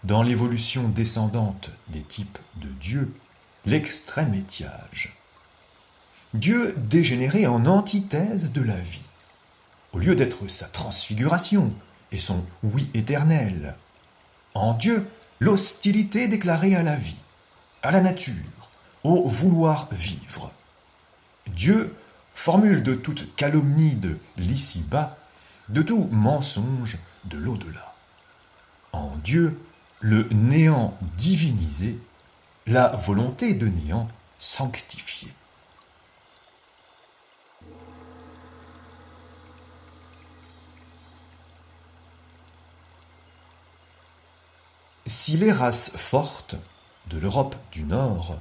dans l'évolution descendante des types de Dieu, l'extrême étiage. Dieu dégénéré en antithèse de la vie. Au lieu d'être sa transfiguration et son oui éternel, en Dieu, l'hostilité déclarée à la vie, à la nature, au vouloir vivre. Dieu, formule de toute calomnie de l'ici-bas, de tout mensonge de l'au-delà. En Dieu, le néant divinisé, la volonté de néant sanctifiée. Si les races fortes de l'Europe du Nord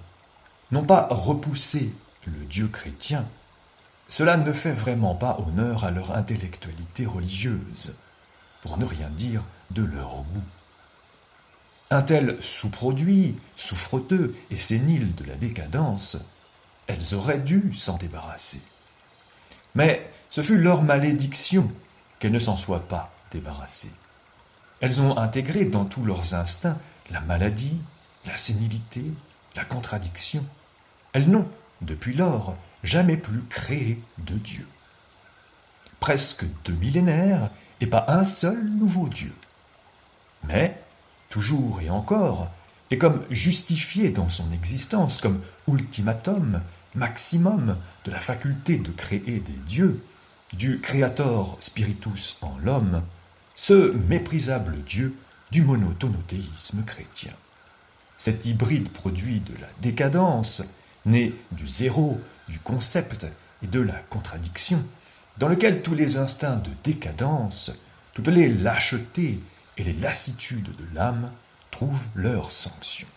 n'ont pas repoussé le Dieu chrétien, cela ne fait vraiment pas honneur à leur intellectualité religieuse, pour ne rien dire de leur goût. Un tel sous-produit, souffreteux et sénile de la décadence, elles auraient dû s'en débarrasser. Mais ce fut leur malédiction qu'elles ne s'en soient pas débarrassées. Elles ont intégré dans tous leurs instincts la maladie, la sénilité, la contradiction. Elles n'ont, depuis lors, jamais plus créé de Dieu. Presque 2 millénaires et pas un seul nouveau Dieu. Mais, toujours et encore, est comme justifié dans son existence comme ultimatum, maximum de la faculté de créer des dieux, du Creator Spiritus en l'homme, ce méprisable Dieu du monotonothéisme chrétien. Cet hybride produit de la décadence, né du zéro, du concept et de la contradiction, dans lequel tous les instincts de décadence, toutes les lâchetés et les lassitudes de l'âme trouvent leur sanction.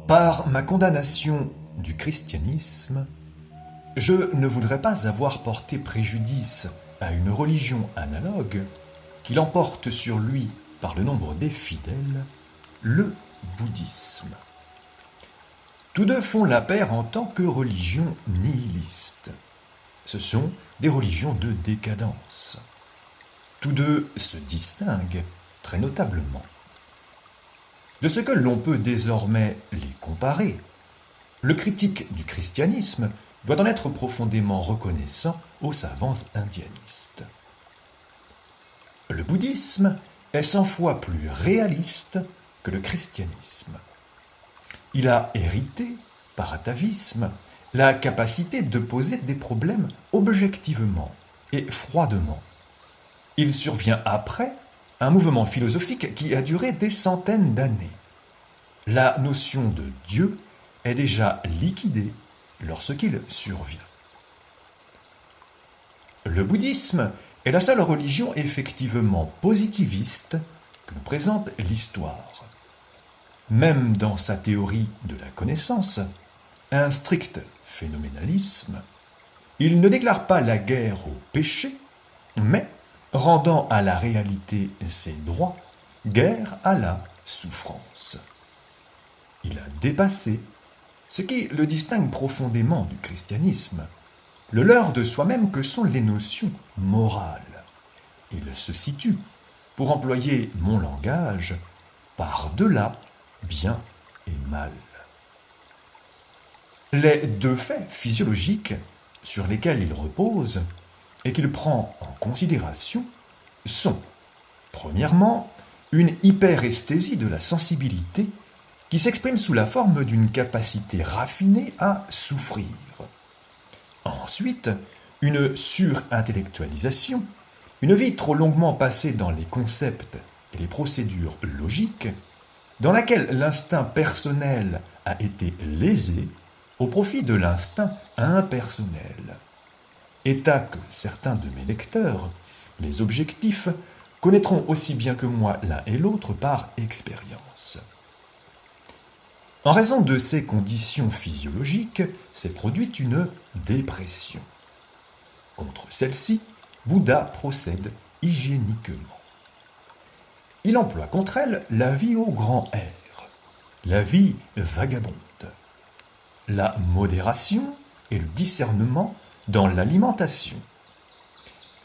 Par ma condamnation du christianisme, je ne voudrais pas avoir porté préjudice à une religion analogue qui l'emporte sur lui par le nombre des fidèles, le bouddhisme. Tous deux font la paire en tant que religion nihiliste. Ce sont des religions de décadence. Tous deux se distinguent très notablement. De ce que l'on peut désormais les comparer, le critique du christianisme doit en être profondément reconnaissant aux savants indianistes. Le bouddhisme est 100 fois plus réaliste que le christianisme. Il a hérité, par atavisme, la capacité de poser des problèmes objectivement et froidement. Il survient après un mouvement philosophique qui a duré des centaines d'années. La notion de Dieu est déjà liquidée lorsqu'il survient. Le bouddhisme est la seule religion effectivement positiviste que nous présente l'histoire. Même dans sa théorie de la connaissance, un strict phénoménalisme, il ne déclare pas la guerre au péché, mais rendant à la réalité ses droits, guerre à la souffrance. Il a dépassé ce qui le distingue profondément du christianisme, le leurre de soi-même que sont les notions morales. Il se situe, pour employer mon langage, par-delà bien et mal. Les deux faits physiologiques sur lesquels il repose et qu'il prend en considération sont, premièrement, une hyperesthésie de la sensibilité qui s'exprime sous la forme d'une capacité raffinée à souffrir. Ensuite, une surintellectualisation, une vie trop longuement passée dans les concepts et les procédures logiques, dans laquelle l'instinct personnel a été lésé au profit de l'instinct impersonnel. État que certains de mes lecteurs, les objectifs, connaîtront aussi bien que moi l'un et l'autre par expérience. En raison de ces conditions physiologiques, s'est produite une dépression. Contre celle-ci, Bouddha procède hygiéniquement. Il emploie contre elle la vie au grand air, la vie vagabonde, la modération et le discernement dans l'alimentation,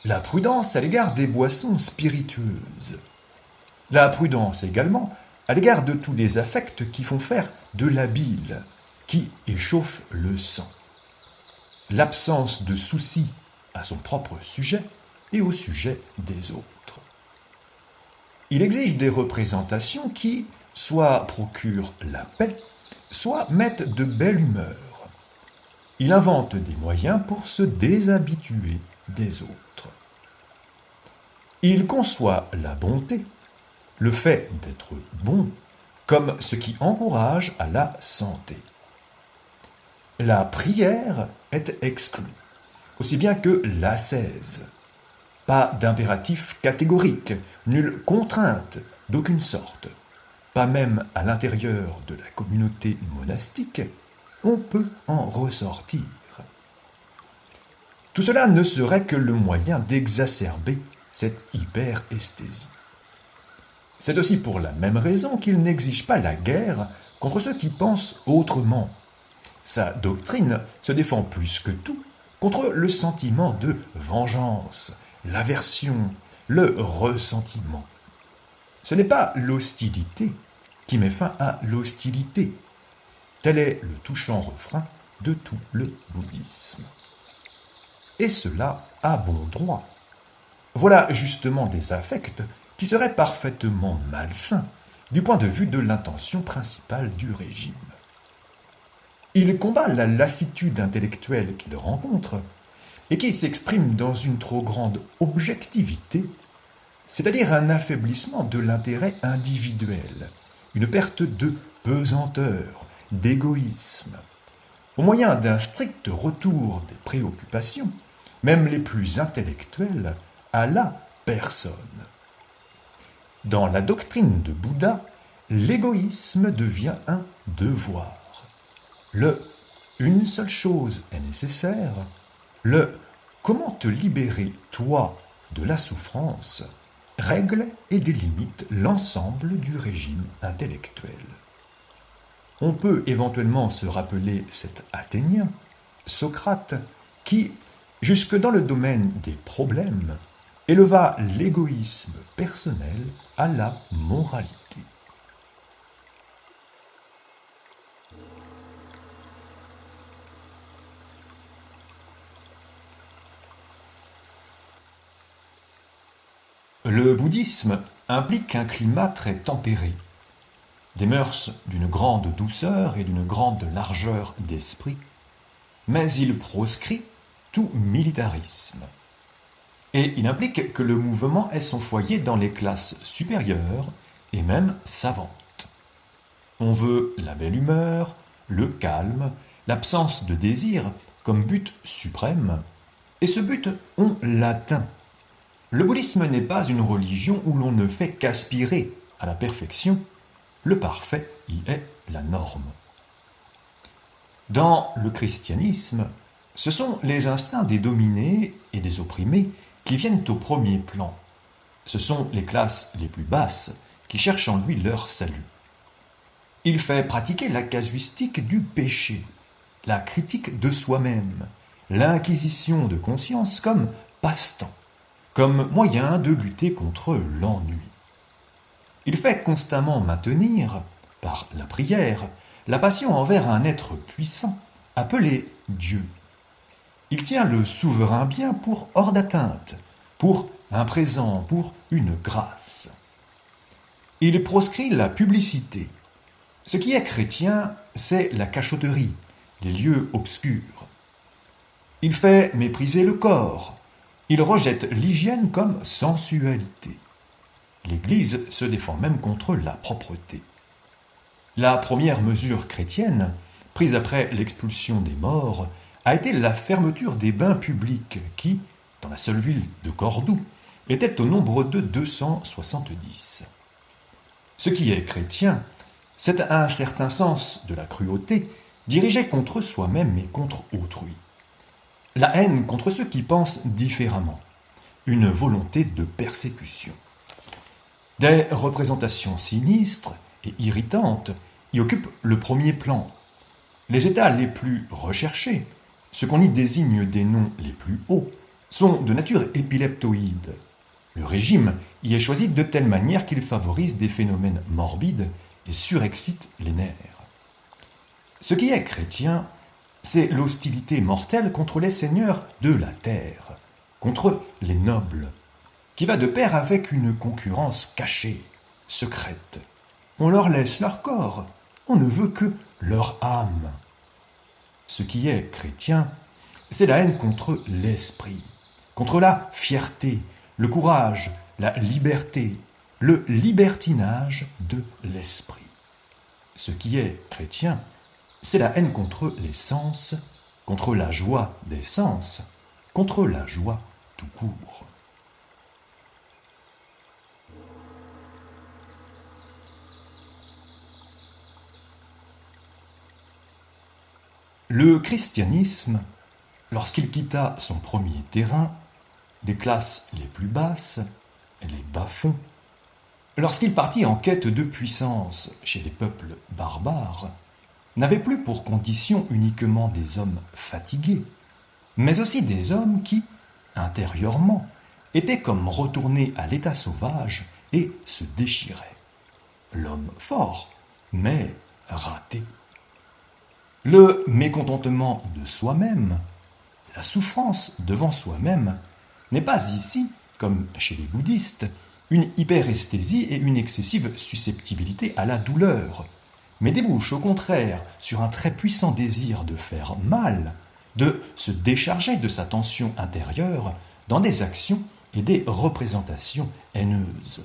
la prudence à l'égard des boissons spiritueuses, la prudence également à l'égard de tous les affects qui font faire de la bile, qui échauffe le sang, l'absence de soucis à son propre sujet et au sujet des autres. Il exige des représentations qui soit procurent la paix, soit mettent de belle humeur. il invente des moyens pour se déshabituer des autres. Il conçoit la bonté, le fait d'être bon, comme ce qui encourage à la santé. La prière est exclue, aussi bien que l'ascèse. Pas d'impératif catégorique, nulle contrainte d'aucune sorte. Pas même à l'intérieur de la communauté monastique, on peut en ressortir. Tout cela ne serait que le moyen d'exacerber cette hyperesthésie. C'est aussi pour la même raison qu'il n'exige pas la guerre contre ceux qui pensent autrement. Sa doctrine se défend plus que tout contre le sentiment de vengeance, l'aversion, le ressentiment. Ce n'est pas l'hostilité qui met fin à l'hostilité. Tel est le touchant refrain de tout le bouddhisme. Et cela à bon droit. Voilà justement des affects qui seraient parfaitement malsains du point de vue de l'intention principale du régime. Il combat la lassitude intellectuelle qu'il rencontre et qui s'exprime dans une trop grande objectivité, c'est-à-dire un affaiblissement de l'intérêt individuel, une perte de pesanteur, d'égoïsme, au moyen d'un strict retour des préoccupations, même les plus intellectuelles, à la personne. Dans la doctrine de Bouddha, l'égoïsme devient un devoir. Une seule chose est nécessaire, comment te libérer, toi, de la souffrance, règle et délimite l'ensemble du régime intellectuel. On peut éventuellement se rappeler cet Athénien, Socrate, qui, jusque dans le domaine des problèmes, éleva l'égoïsme personnel à la moralité. Le bouddhisme implique un climat très tempéré, des mœurs d'une grande douceur et d'une grande largeur d'esprit, mais il proscrit tout militarisme. Et il implique que le mouvement ait son foyer dans les classes supérieures et même savantes. On veut la belle humeur, le calme, l'absence de désir comme but suprême, et ce but, on l'atteint. Le bouddhisme n'est pas une religion où l'on ne fait qu'aspirer à la perfection, le parfait y est la norme. Dans le christianisme, ce sont les instincts des dominés et des opprimés qui viennent au premier plan. Ce sont les classes les plus basses qui cherchent en lui leur salut. Il fait pratiquer la casuistique du péché, la critique de soi-même, l'inquisition de conscience comme passe-temps, comme moyen de lutter contre l'ennui. Il fait constamment maintenir, par la prière, la passion envers un être puissant, appelé Dieu. Il tient le souverain bien pour hors d'atteinte, pour un présent, pour une grâce. Il proscrit la publicité. Ce qui est chrétien, c'est la cachotterie, les lieux obscurs. Il fait mépriser le corps. Il rejette l'hygiène comme sensualité. L'Église se défend même contre la propreté. La première mesure chrétienne, prise après l'expulsion des morts, a été la fermeture des bains publics qui, dans la seule ville de Cordoue, était au nombre de 270. Ce qui est chrétien, c'est un certain sens de la cruauté dirigée contre soi-même et contre autrui. La haine contre ceux qui pensent différemment, une volonté de persécution. Des représentations sinistres et irritantes y occupent le premier plan. Les états les plus recherchés, ceux qu'on y désigne des noms les plus hauts, sont de nature épileptoïde. Le régime y est choisi de telle manière qu'il favorise des phénomènes morbides et surexcite les nerfs. Ce qui est chrétien, c'est l'hostilité mortelle contre les seigneurs de la terre, contre les nobles, qui va de pair avec une concurrence cachée, secrète. On leur laisse leur corps, on ne veut que leur âme. Ce qui est chrétien, c'est la haine contre l'esprit, contre la fierté, le courage, la liberté, le libertinage de l'esprit. Ce qui est chrétien, c'est la haine contre les sens, contre la joie des sens, contre la joie tout court. Le christianisme, lorsqu'il quitta son premier terrain, les classes les plus basses, les bas-fonds, lorsqu'il partit en quête de puissance chez les peuples barbares, n'avait plus pour condition uniquement des hommes fatigués, mais aussi des hommes qui, intérieurement, étaient comme retournés à l'état sauvage et se déchiraient. L'homme fort, mais raté. Le mécontentement de soi-même, la souffrance devant soi-même, n'est pas ici, comme chez les bouddhistes, une hyperesthésie et une excessive susceptibilité à la douleur, mais débouche au contraire sur un très puissant désir de faire mal, de se décharger de sa tension intérieure dans des actions et des représentations haineuses.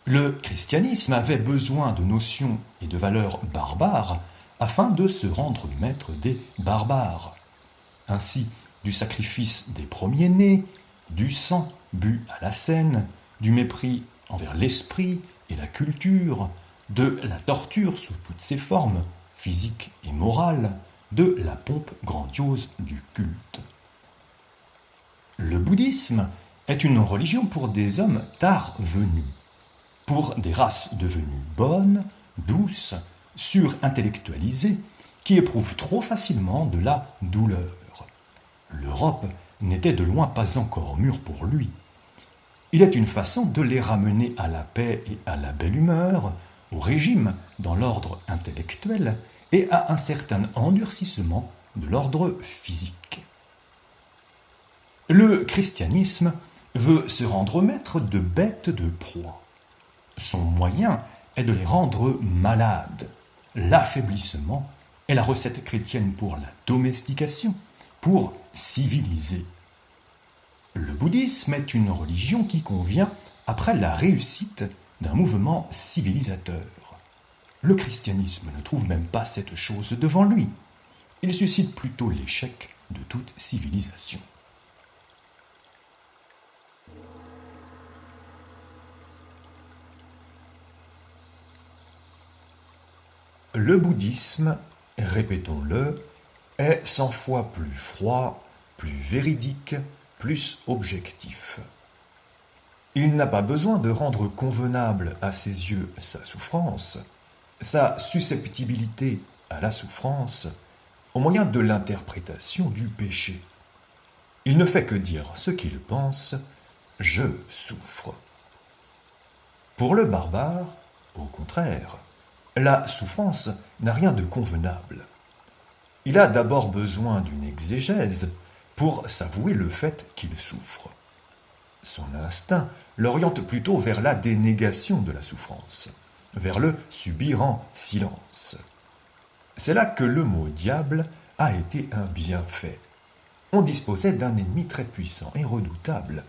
Le christianisme avait besoin de notions et de valeurs barbares afin de se rendre maître des barbares. Ainsi, du sacrifice des premiers-nés, du sang bu à la scène, du mépris envers l'esprit et la culture, de la torture sous toutes ses formes, physiques et morales, de la pompe grandiose du culte. Le bouddhisme est une religion pour des hommes tard venus, pour des races devenues bonnes, douces, surintellectualisées, qui éprouvent trop facilement de la douleur. L'Europe n'était de loin pas encore mûre pour lui. Il est une façon de les ramener à la paix et à la belle humeur, au régime dans l'ordre intellectuel et à un certain endurcissement de l'ordre physique. Le christianisme veut se rendre maître de bêtes de proie. Son moyen est de les rendre malades. L'affaiblissement est la recette chrétienne pour la domestication, pour civiliser. Le bouddhisme est une religion qui convient après la réussite d'un mouvement civilisateur. Le christianisme ne trouve même pas cette chose devant lui. Il suscite plutôt l'échec de toute civilisation. Le bouddhisme, répétons-le, est 100 fois plus froid, plus véridique, plus objectif. Il n'a pas besoin de rendre convenable à ses yeux sa souffrance, sa susceptibilité à la souffrance, au moyen de l'interprétation du péché. Il ne fait que dire ce qu'il pense, je souffre. Pour le barbare, au contraire, la souffrance n'a rien de convenable. Il a d'abord besoin d'une exégèse pour s'avouer le fait qu'il souffre. Son instinct l'oriente plutôt vers la dénégation de la souffrance, vers le subir en silence. C'est là que le mot diable a été un bienfait. On disposait d'un ennemi très puissant et redoutable.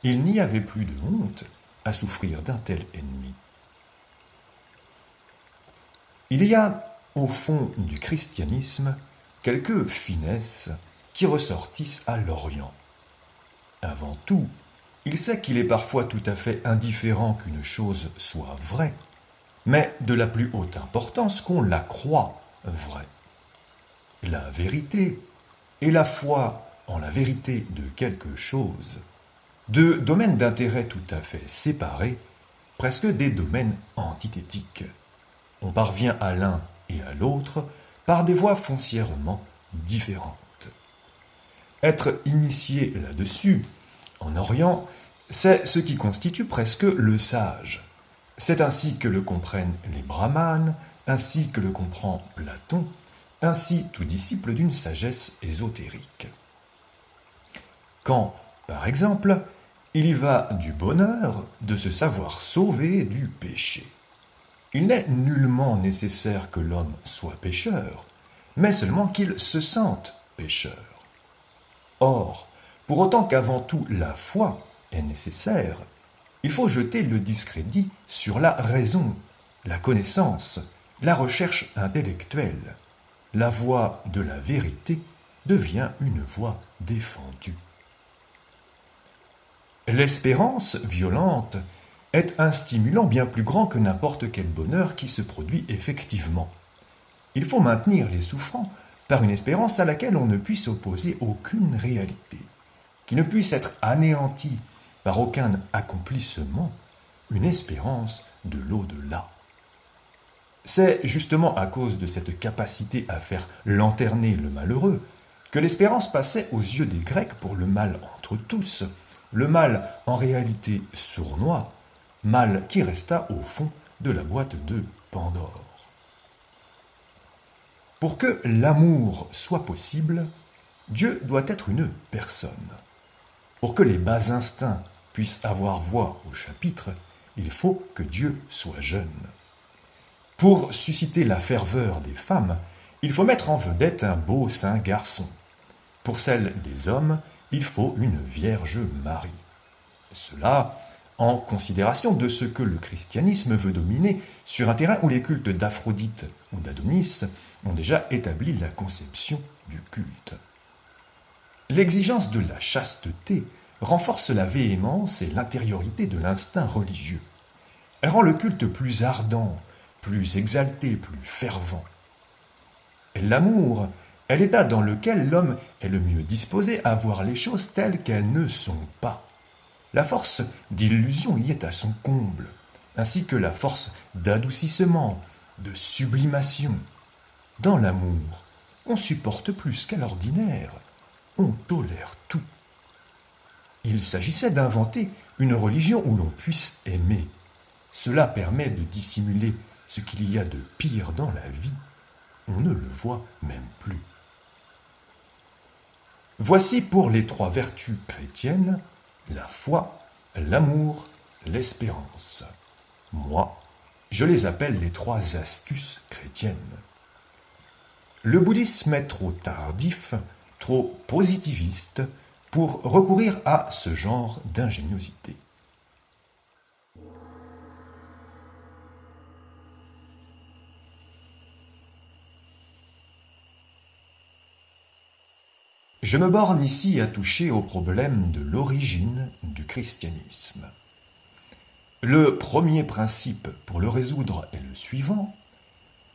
Il n'y avait plus de honte à souffrir d'un tel ennemi. Il y a, au fond du christianisme, quelques finesses qui ressortissent à l'Orient. Avant tout, il sait qu'il est parfois tout à fait indifférent qu'une chose soit vraie, mais de la plus haute importance qu'on la croie vraie. La vérité et la foi en la vérité de quelque chose, deux domaines d'intérêt tout à fait séparés, presque des domaines antithétiques. On parvient à l'un et à l'autre par des voies foncièrement différentes. Être initié là-dessus, en Orient, c'est ce qui constitue presque le sage. C'est ainsi que le comprennent les brahmanes, ainsi que le comprend Platon, ainsi tout disciple d'une sagesse ésotérique. Quand, par exemple, il y va du bonheur de se savoir sauvé du péché. Il n'est nullement nécessaire que l'homme soit pécheur, mais seulement qu'ils se sentent pécheurs. Or, pour autant qu'avant tout la foi est nécessaire, il faut jeter le discrédit sur la raison, la connaissance, la recherche intellectuelle. La voie de la vérité devient une voie défendue. L'espérance violente est un stimulant bien plus grand que n'importe quel bonheur qui se produit effectivement. Il faut maintenir les souffrants par une espérance à laquelle on ne puisse opposer aucune réalité, qui ne puisse être anéantie par aucun accomplissement, une espérance de l'au-delà. C'est justement à cause de cette capacité à faire lanterner le malheureux que l'espérance passait aux yeux des Grecs pour le mal entre tous, le mal en réalité sournois, mal qui resta au fond de la boîte de Pandore. Pour que l'amour soit possible, Dieu doit être une personne. Pour que les bas instincts puissent avoir voix au chapitre, il faut que Dieu soit jeune. Pour susciter la ferveur des femmes, il faut mettre en vedette un beau saint garçon. Pour celle des hommes, il faut une Vierge Marie. Cela en considération de ce que le christianisme veut dominer sur un terrain où les cultes d'Aphrodite ou d'Adonis ont déjà établi la conception du culte. L'exigence de la chasteté renforce la véhémence et l'intériorité de l'instinct religieux. Elle rend le culte plus ardent, plus exalté, plus fervent. L'amour est l'état dans lequel l'homme est le mieux disposé à voir les choses telles qu'elles ne sont pas. La force d'illusion y est à son comble, ainsi que la force d'adoucissement, de sublimation. Dans l'amour, on supporte plus qu'à l'ordinaire, on tolère tout. Il s'agissait d'inventer une religion où l'on puisse aimer. Cela permet de dissimuler ce qu'il y a de pire dans la vie. On ne le voit même plus. Voici pour les 3 vertus chrétiennes, la foi, l'amour, l'espérance. Moi, je les appelle les 3 astuces chrétiennes. Le bouddhisme est trop tardif, trop positiviste pour recourir à ce genre d'ingéniosité. Je me borne ici à toucher au problème de l'origine du christianisme. Le premier principe pour le résoudre est le suivant.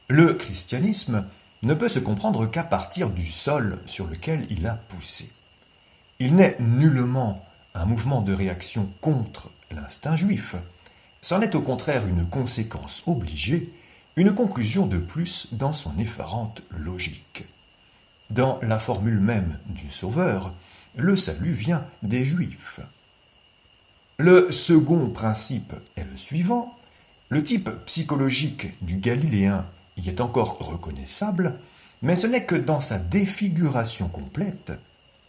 Le christianisme ne peut se comprendre qu'à partir du sol sur lequel il a poussé. Il n'est nullement un mouvement de réaction contre l'instinct juif. C'en est au contraire une conséquence obligée, une conclusion de plus dans son effarante logique. Dans la formule même du Sauveur, le salut vient des Juifs. Le second principe est le suivant. Le type psychologique du Galiléen y est encore reconnaissable, mais ce n'est que dans sa défiguration complète,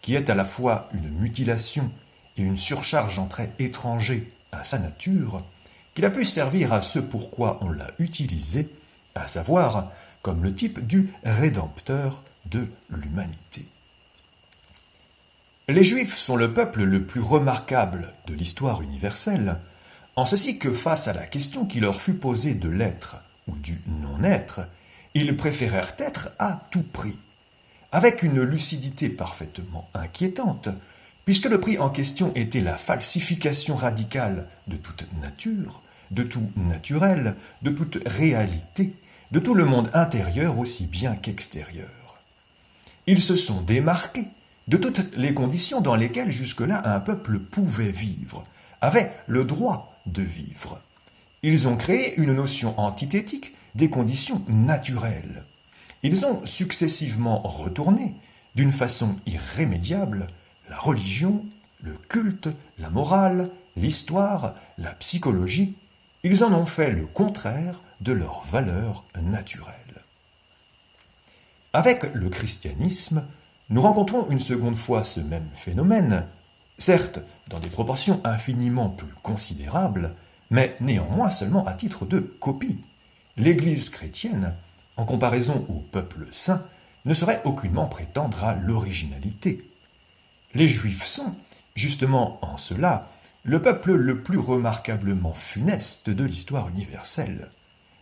qui est à la fois une mutilation et une surcharge en traits étrangers à sa nature, qu'il a pu servir à ce pourquoi on l'a utilisé, à savoir comme le type du Rédempteur de l'humanité. Les Juifs sont le peuple le plus remarquable de l'histoire universelle, en ceci que face à la question qui leur fut posée de l'être ou du non-être, ils préférèrent être à tout prix, avec une lucidité parfaitement inquiétante, puisque le prix en question était la falsification radicale de toute nature, de tout naturel, de toute réalité, de tout le monde intérieur aussi bien qu'extérieur. Ils se sont démarqués de toutes les conditions dans lesquelles jusque-là un peuple pouvait vivre, avait le droit de vivre. Ils ont créé une notion antithétique des conditions naturelles. Ils ont successivement retourné, d'une façon irrémédiable, la religion, le culte, la morale, l'histoire, la psychologie. Ils en ont fait le contraire de leurs valeurs naturelles. Avec le christianisme, nous rencontrons une seconde fois ce même phénomène, certes dans des proportions infiniment plus considérables, mais néanmoins seulement à titre de copie. L'Église chrétienne, en comparaison au peuple saint, ne saurait aucunement prétendre à l'originalité. Les Juifs sont, justement en cela, le peuple le plus remarquablement funeste de l'histoire universelle.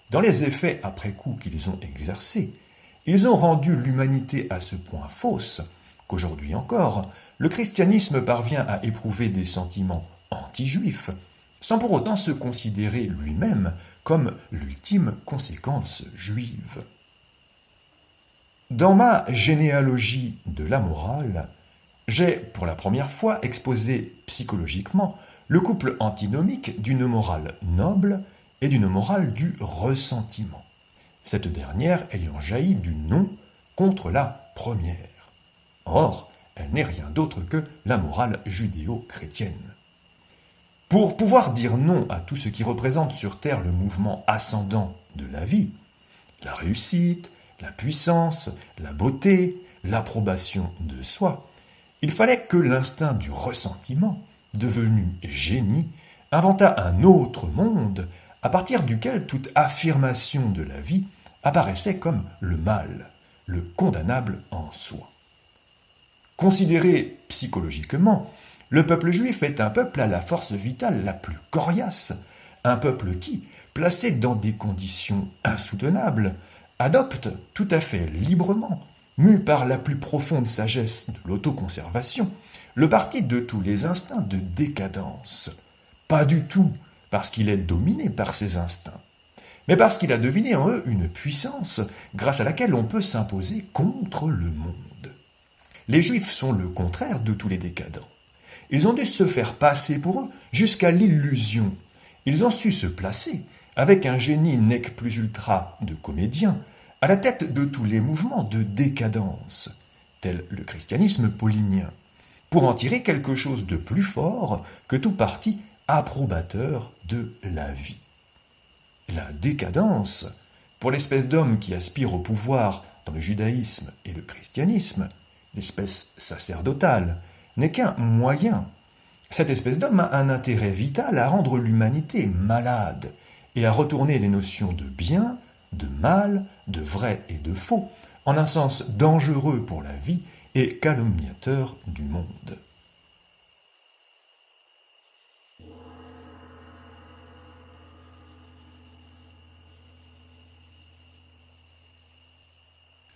Dans les effets après coup qu'ils ont exercés, ils ont rendu l'humanité à ce point fausse qu'aujourd'hui encore, le christianisme parvient à éprouver des sentiments anti-juifs, sans pour autant se considérer lui-même comme l'ultime conséquence juive. Dans ma généalogie de la morale, j'ai pour la première fois exposé psychologiquement le couple antinomique d'une morale noble et d'une morale du ressentiment, cette dernière ayant jailli du non contre la première. Or, elle n'est rien d'autre que la morale judéo-chrétienne. Pour pouvoir dire non à tout ce qui représente sur Terre le mouvement ascendant de la vie, la réussite, la puissance, la beauté, l'approbation de soi, il fallait que l'instinct du ressentiment, devenu génie, inventât un autre monde à partir duquel toute affirmation de la vie apparaissait comme le mal, le condamnable en soi. Considéré psychologiquement, le peuple juif est un peuple à la force vitale la plus coriace, un peuple qui, placé dans des conditions insoutenables, adopte tout à fait librement, mu par la plus profonde sagesse de l'autoconservation, le parti de tous les instincts de décadence. Pas du tout parce qu'il est dominé par ces instincts, mais parce qu'il a deviné en eux une puissance grâce à laquelle on peut s'imposer contre le monde. Les Juifs sont le contraire de tous les décadents. Ils ont dû se faire passer pour eux jusqu'à l'illusion. Ils ont su se placer, avec un génie nec plus ultra de comédien, à la tête de tous les mouvements de décadence, tel le christianisme paulinien, pour en tirer quelque chose de plus fort que tout parti approbateur de la vie. La décadence, pour l'espèce d'homme qui aspire au pouvoir dans le judaïsme et le christianisme, l'espèce sacerdotale, n'est qu'un moyen. Cette espèce d'homme a un intérêt vital à rendre l'humanité malade et à retourner les notions de bien, de mal, de vrai et de faux en un sens dangereux pour la vie et calomniateur du monde.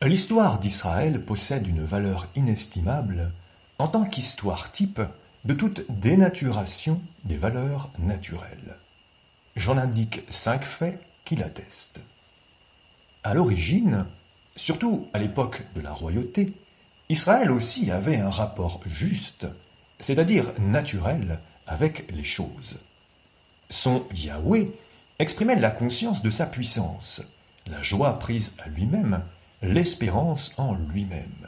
L'histoire d'Israël possède une valeur inestimable en tant qu'histoire type de toute dénaturation des valeurs naturelles. J'en indique 5 faits qui l'attestent. À l'origine, surtout à l'époque de la royauté, Israël aussi avait un rapport juste, c'est-à-dire naturel, avec les choses. Son Yahweh exprimait la conscience de sa puissance, la joie prise à lui-même, l'espérance en lui-même.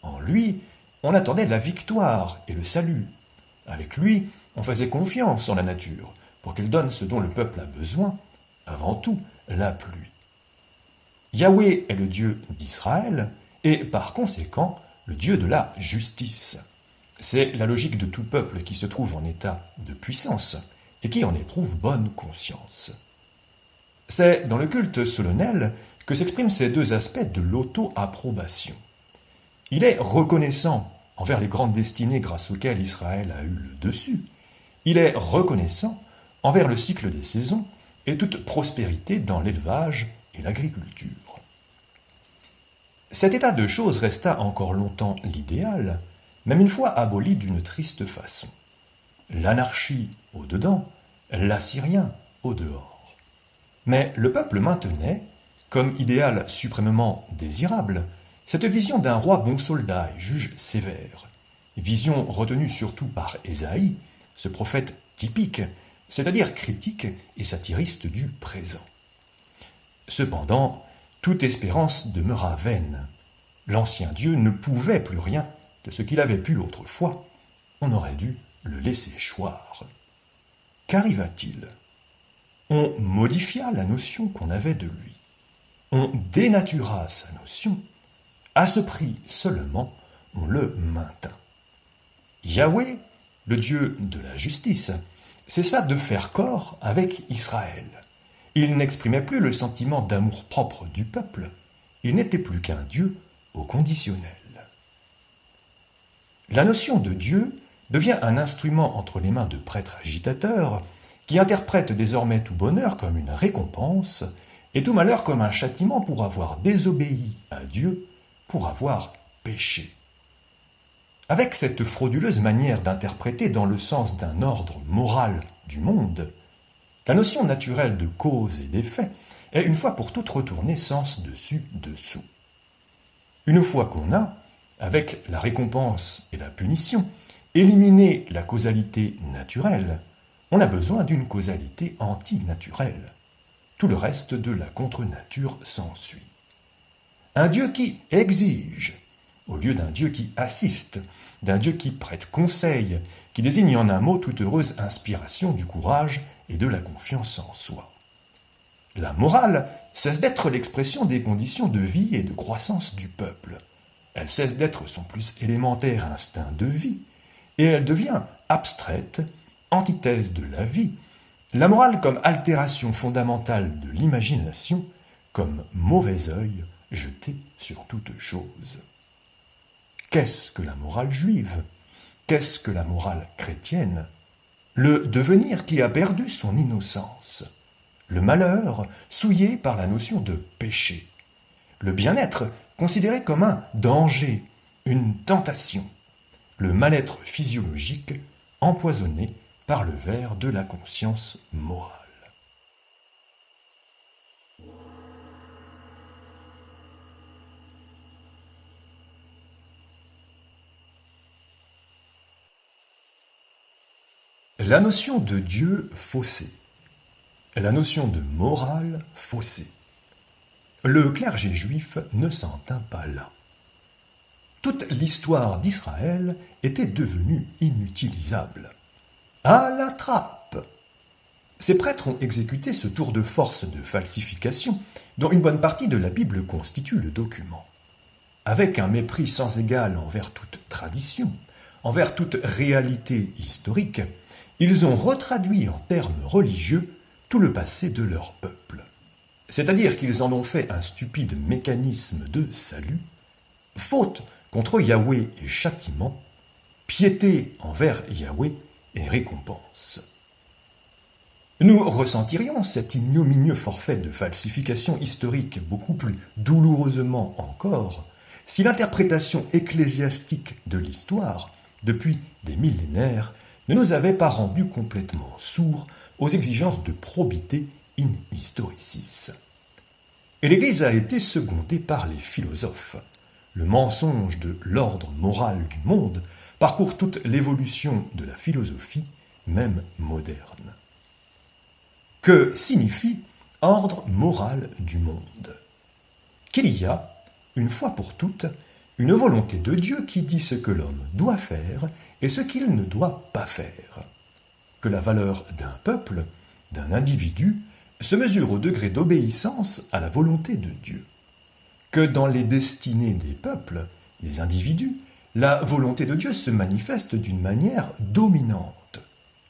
En lui, on attendait la victoire et le salut. Avec lui, on faisait confiance en la nature pour qu'elle donne ce dont le peuple a besoin, avant tout la pluie. Yahweh est le Dieu d'Israël et par conséquent le Dieu de la justice. C'est la logique de tout peuple qui se trouve en état de puissance et qui en éprouve bonne conscience. C'est dans le culte solennel que s'expriment ces deux aspects de l'auto-approbation. Il est reconnaissant envers les grandes destinées grâce auxquelles Israël a eu le dessus. Il est reconnaissant envers le cycle des saisons et toute prospérité dans l'élevage et l'agriculture. Cet état de choses resta encore longtemps l'idéal, même une fois aboli d'une triste façon. L'anarchie au dedans, l'assyrien au dehors. Mais le peuple maintenait, comme idéal suprêmement désirable, cette vision d'un roi bon soldat et juge sévère, vision retenue surtout par Ésaïe, ce prophète typique, c'est-à-dire critique et satiriste du présent. Cependant, toute espérance demeura vaine. L'ancien Dieu ne pouvait plus rien de ce qu'il avait pu autrefois. On aurait dû le laisser choir. Qu'arriva-t-il ? On modifia la notion qu'on avait de lui. On dénatura sa notion. À ce prix seulement, on le maintint. Yahweh, le Dieu de la justice, cessa de faire corps avec Israël. Il n'exprimait plus le sentiment d'amour-propre du peuple. Il n'était plus qu'un Dieu au conditionnel. La notion de Dieu devient un instrument entre les mains de prêtres agitateurs qui interprètent désormais tout bonheur comme une récompense et tout malheur comme un châtiment pour avoir désobéi à Dieu, pour avoir péché. Avec cette frauduleuse manière d'interpréter dans le sens d'un ordre moral du monde, la notion naturelle de cause et d'effet est une fois pour toutes retournée sens dessus dessous. Une fois qu'on a, avec la récompense et la punition, éliminé la causalité naturelle, on a besoin d'une causalité antinaturelle. Tout le reste de la contre-nature s'ensuit. Un Dieu qui exige, au lieu d'un Dieu qui assiste, d'un Dieu qui prête conseil, qui désigne en un mot toute heureuse inspiration du courage et de la confiance en soi. La morale cesse d'être l'expression des conditions de vie et de croissance du peuple. Elle cesse d'être son plus élémentaire instinct de vie, et elle devient abstraite, antithèse de la vie, la morale comme altération fondamentale de l'imagination, comme mauvais œil jeté sur toute chose. Qu'est-ce que la morale juive? Qu'est-ce que la morale chrétienne? Le devenir qui a perdu son innocence, le malheur souillé par la notion de péché, le bien-être considéré comme un danger, une tentation, le mal-être physiologique empoisonné par le ver de la conscience morale. La notion de Dieu faussée, la notion de morale faussée. Le clergé juif ne s'en tint pas là. Toute l'histoire d'Israël était devenue inutilisable. À la trappe! Ces prêtres ont exécuté ce tour de force de falsification dont une bonne partie de la Bible constitue le document. Avec un mépris sans égal envers toute tradition, envers toute réalité historique, ils ont retraduit en termes religieux tout le passé de leur peuple. C'est-à-dire qu'ils en ont fait un stupide mécanisme de salut, faute contre Yahweh et châtiment, piété envers Yahweh et récompense. Nous ressentirions cet ignominieux forfait de falsification historique beaucoup plus douloureusement encore si l'interprétation ecclésiastique de l'histoire, depuis des millénaires, ne nous avait pas rendus complètement sourds aux exigences de probité in historicis. Et l'Église a été secondée par les philosophes. Le mensonge de l'ordre moral du monde parcourt toute l'évolution de la philosophie, même moderne. Que signifie ordre moral du monde? Qu'il y a, une fois pour toutes, une volonté de Dieu qui dit ce que l'homme doit faire et ce qu'il ne doit pas faire. Que la valeur d'un peuple, d'un individu, se mesure au degré d'obéissance à la volonté de Dieu. Que dans les destinées des peuples, des individus, la volonté de Dieu se manifeste d'une manière dominante,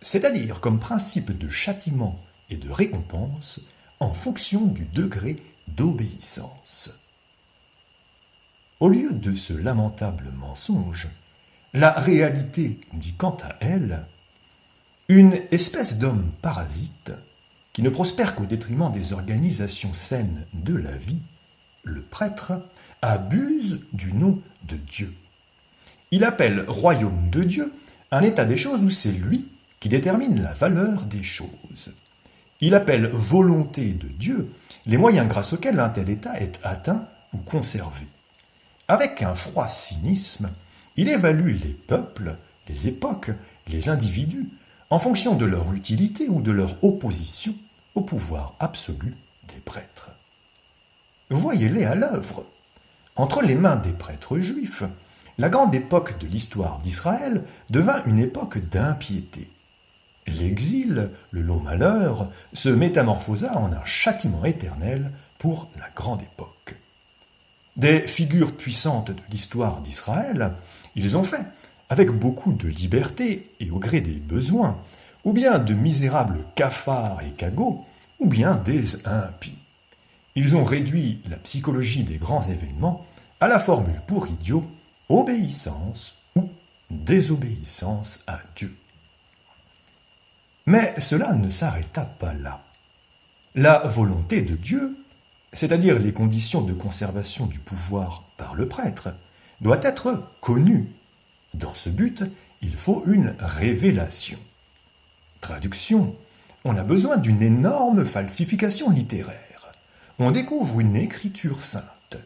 c'est-à-dire comme principe de châtiment et de récompense en fonction du degré d'obéissance. Au lieu de ce lamentable mensonge, la réalité dit quant à elle une espèce d'homme parasite qui ne prospère qu'au détriment des organisations saines de la vie, le prêtre abuse du nom de Dieu. Il appelle royaume de Dieu un état des choses où c'est lui qui détermine la valeur des choses. Il appelle volonté de Dieu les moyens grâce auxquels un tel état est atteint ou conservé. Avec un froid cynisme, il évalue les peuples, les époques, les individus, en fonction de leur utilité ou de leur opposition au pouvoir absolu des prêtres. Voyez-les à l'œuvre. Entre les mains des prêtres juifs, la grande époque de l'histoire d'Israël devint une époque d'impiété. L'exil, le long malheur, se métamorphosa en un châtiment éternel pour la grande époque. Des figures puissantes de l'histoire d'Israël, ils ont fait, avec beaucoup de liberté et au gré des besoins, ou bien de misérables cafards et cagots, ou bien des impies. Ils ont réduit la psychologie des grands événements à la formule pour idiot obéissance ou désobéissance à Dieu. Mais cela ne s'arrêta pas là. La volonté de Dieu, c'est-à-dire les conditions de conservation du pouvoir par le prêtre, doit être connue. Dans ce but, il faut une révélation. Traduction, on a besoin d'une énorme falsification littéraire. On découvre une écriture sainte.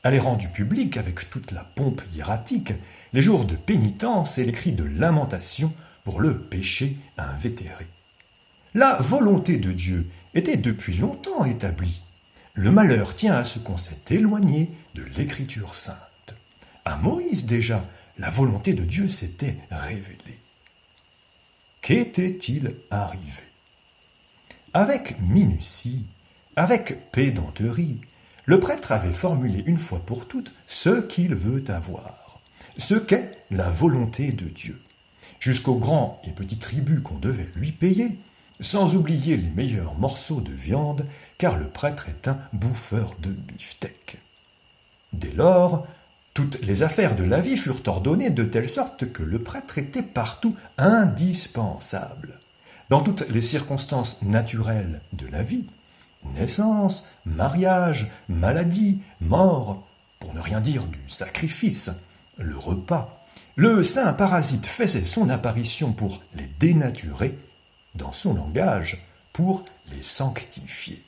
Elle est rendue publique avec toute la pompe hiératique, les jours de pénitence et les cris de lamentation pour le péché invétéré. La volonté de Dieu était depuis longtemps établie. Le malheur tient à ce qu'on s'est éloigné de l'écriture sainte. À Moïse déjà, la volonté de Dieu s'était révélée. Qu'était-il arrivé? Avec minutie, avec pédanterie, le prêtre avait formulé une fois pour toutes ce qu'il veut avoir, ce qu'est la volonté de Dieu, jusqu'aux grands et petits tributs qu'on devait lui payer, sans oublier les meilleurs morceaux de viande, car le prêtre est un bouffeur de beefsteak. Dès lors, toutes les affaires de la vie furent ordonnées de telle sorte que le prêtre était partout indispensable. Dans toutes les circonstances naturelles de la vie, naissance, mariage, maladie, mort, pour ne rien dire du sacrifice, le repas, le saint parasite faisait son apparition pour les dénaturer, dans son langage, pour les sanctifier.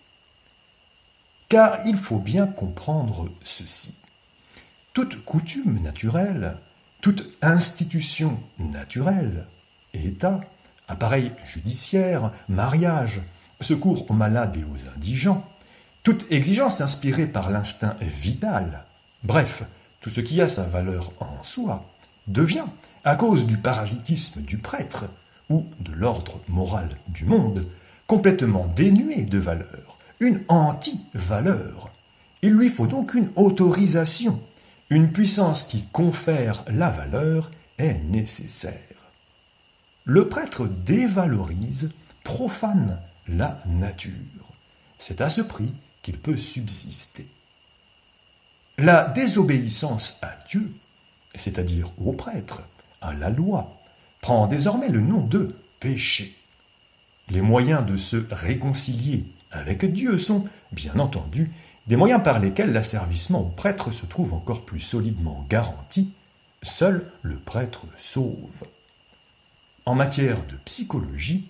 Car il faut bien comprendre ceci. Toute coutume naturelle, toute institution naturelle, État, appareil judiciaire, mariage, secours aux malades et aux indigents, toute exigence inspirée par l'instinct vital, bref, tout ce qui a sa valeur en soi, devient, à cause du parasitisme du prêtre ou de l'ordre moral du monde, complètement dénué de valeur, une anti-valeur. Il lui faut donc une autorisation. Une puissance qui confère la valeur est nécessaire. Le prêtre dévalorise, profane la nature. C'est à ce prix qu'il peut subsister. La désobéissance à Dieu, c'est-à-dire au prêtre, à la loi, prend désormais le nom de péché. Les moyens de se réconcilier avec Dieu sont, bien entendu, des moyens par lesquels l'asservissement au prêtre se trouve encore plus solidement garanti. Seul le prêtre sauve. En matière de psychologie,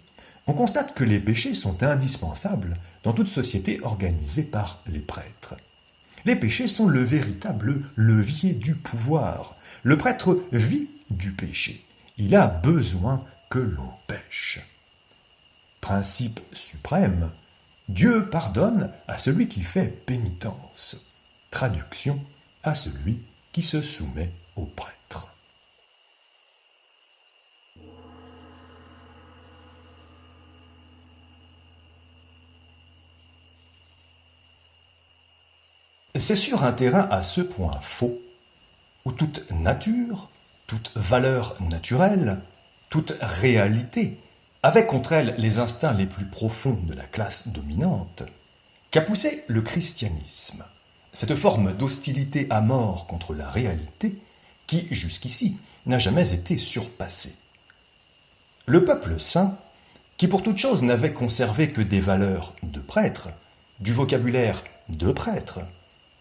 on constate que les péchés sont indispensables dans toute société organisée par les prêtres. Les péchés sont le véritable levier du pouvoir. Le prêtre vit du péché. Il a besoin que l'on pêche. Principe suprême, Dieu pardonne à celui qui fait pénitence. Traduction, à celui qui se soumet au prêtre. C'est sur un terrain à ce point faux, où toute nature, toute valeur naturelle, toute réalité avait contre elle les instincts les plus profonds de la classe dominante, qu'a poussé le christianisme, cette forme d'hostilité à mort contre la réalité qui, jusqu'ici, n'a jamais été surpassée. Le peuple saint, qui pour toute chose n'avait conservé que des valeurs de prêtre, du vocabulaire de prêtre,